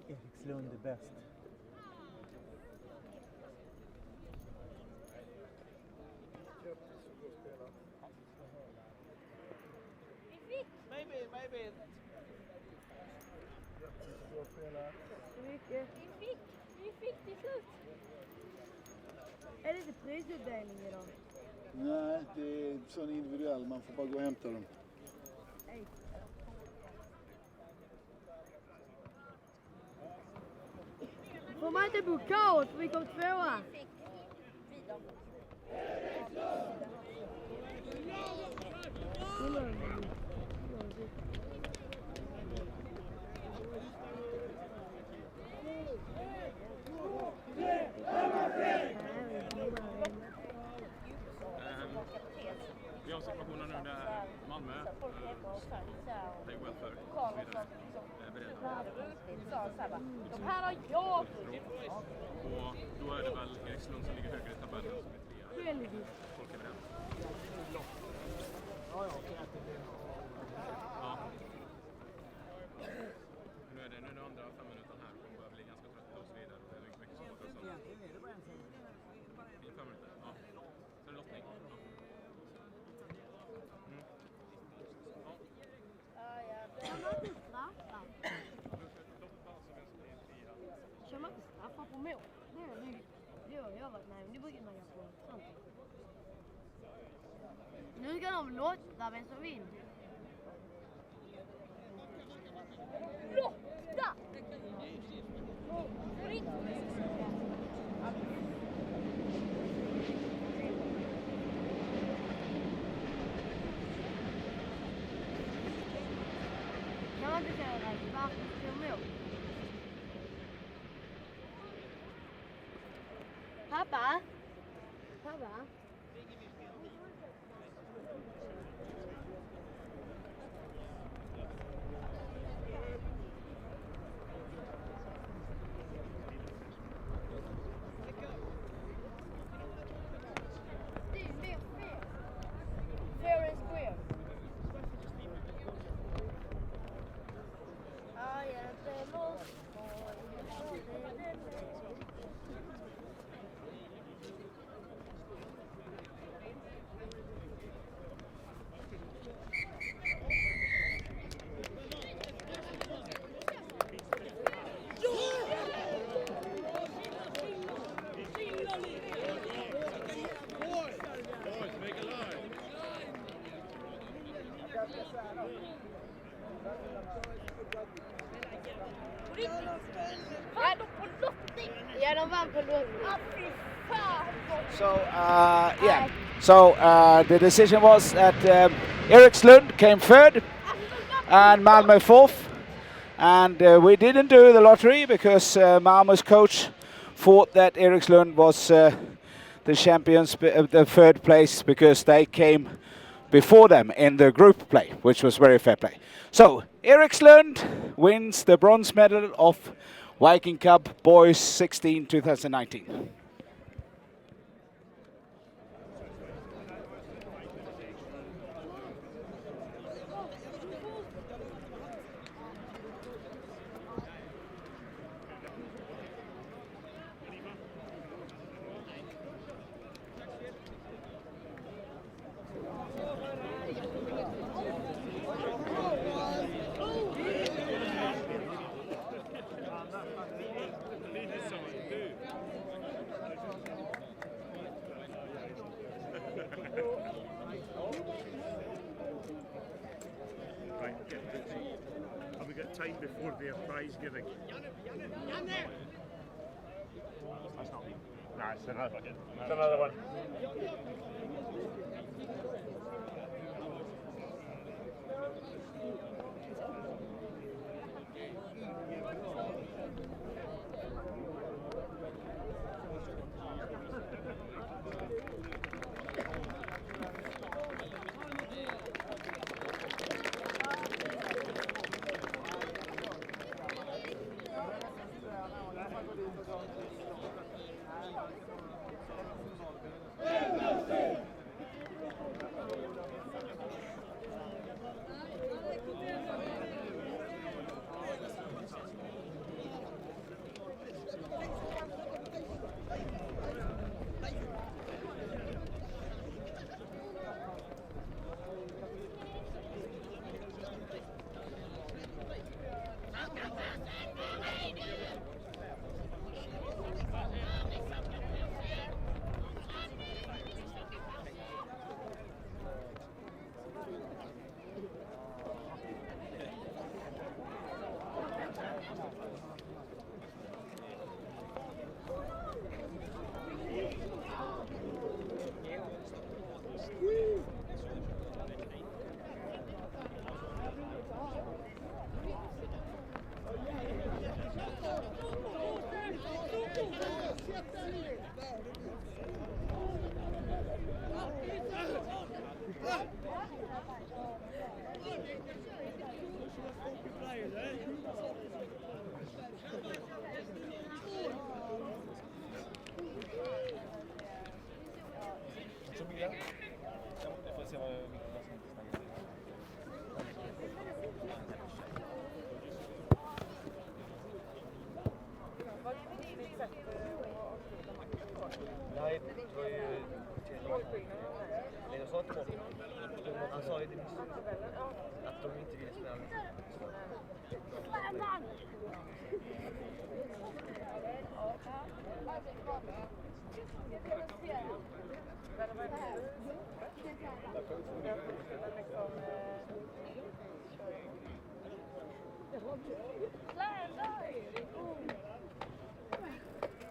Erikslund är bäst. Maybe. Vi fick till slut. Är det inte prisutdelning idag? Nej, det är sån individuell. Man får bara gå och hämta dem. Får man inte bo kaos? Vi kom 2:a. Vi har situationen nu där Malmö det är väl för De här har jag. och då är det väl Erikslund som ligger högre i tabellen som är 3. Folk är överens. Ja. Nu är det andra 5 minuter här och kommer börja bli ganska trötta och så vidare. Det är mycket svårt och så. I 5 minuter, ja. Så är det lottning. Kör man inte straffar på mål? Det har jag varit med om. Det brukar man göra på. Nu ska de lotta vem som vinner. Lotta! Kan man inte köra straff på mål? Pappa? Pappa? Ja, de vann på lottning. So the decision was that Erikslund came third and Malmö fourth. And we didn't do the lottery because Malmö's coach thought that Erikslund was the champions, the third place, because they came before them in the group play, which was very fair play. So Erikslund wins the bronze medal of Viking Cup Boys 16 2019. Have we got time before their prize giving? That's not. Nah, it's another bucket. It's another one. Nej, det var ju det jag sa till honom. Han sa ju det nyss att de inte ville spela.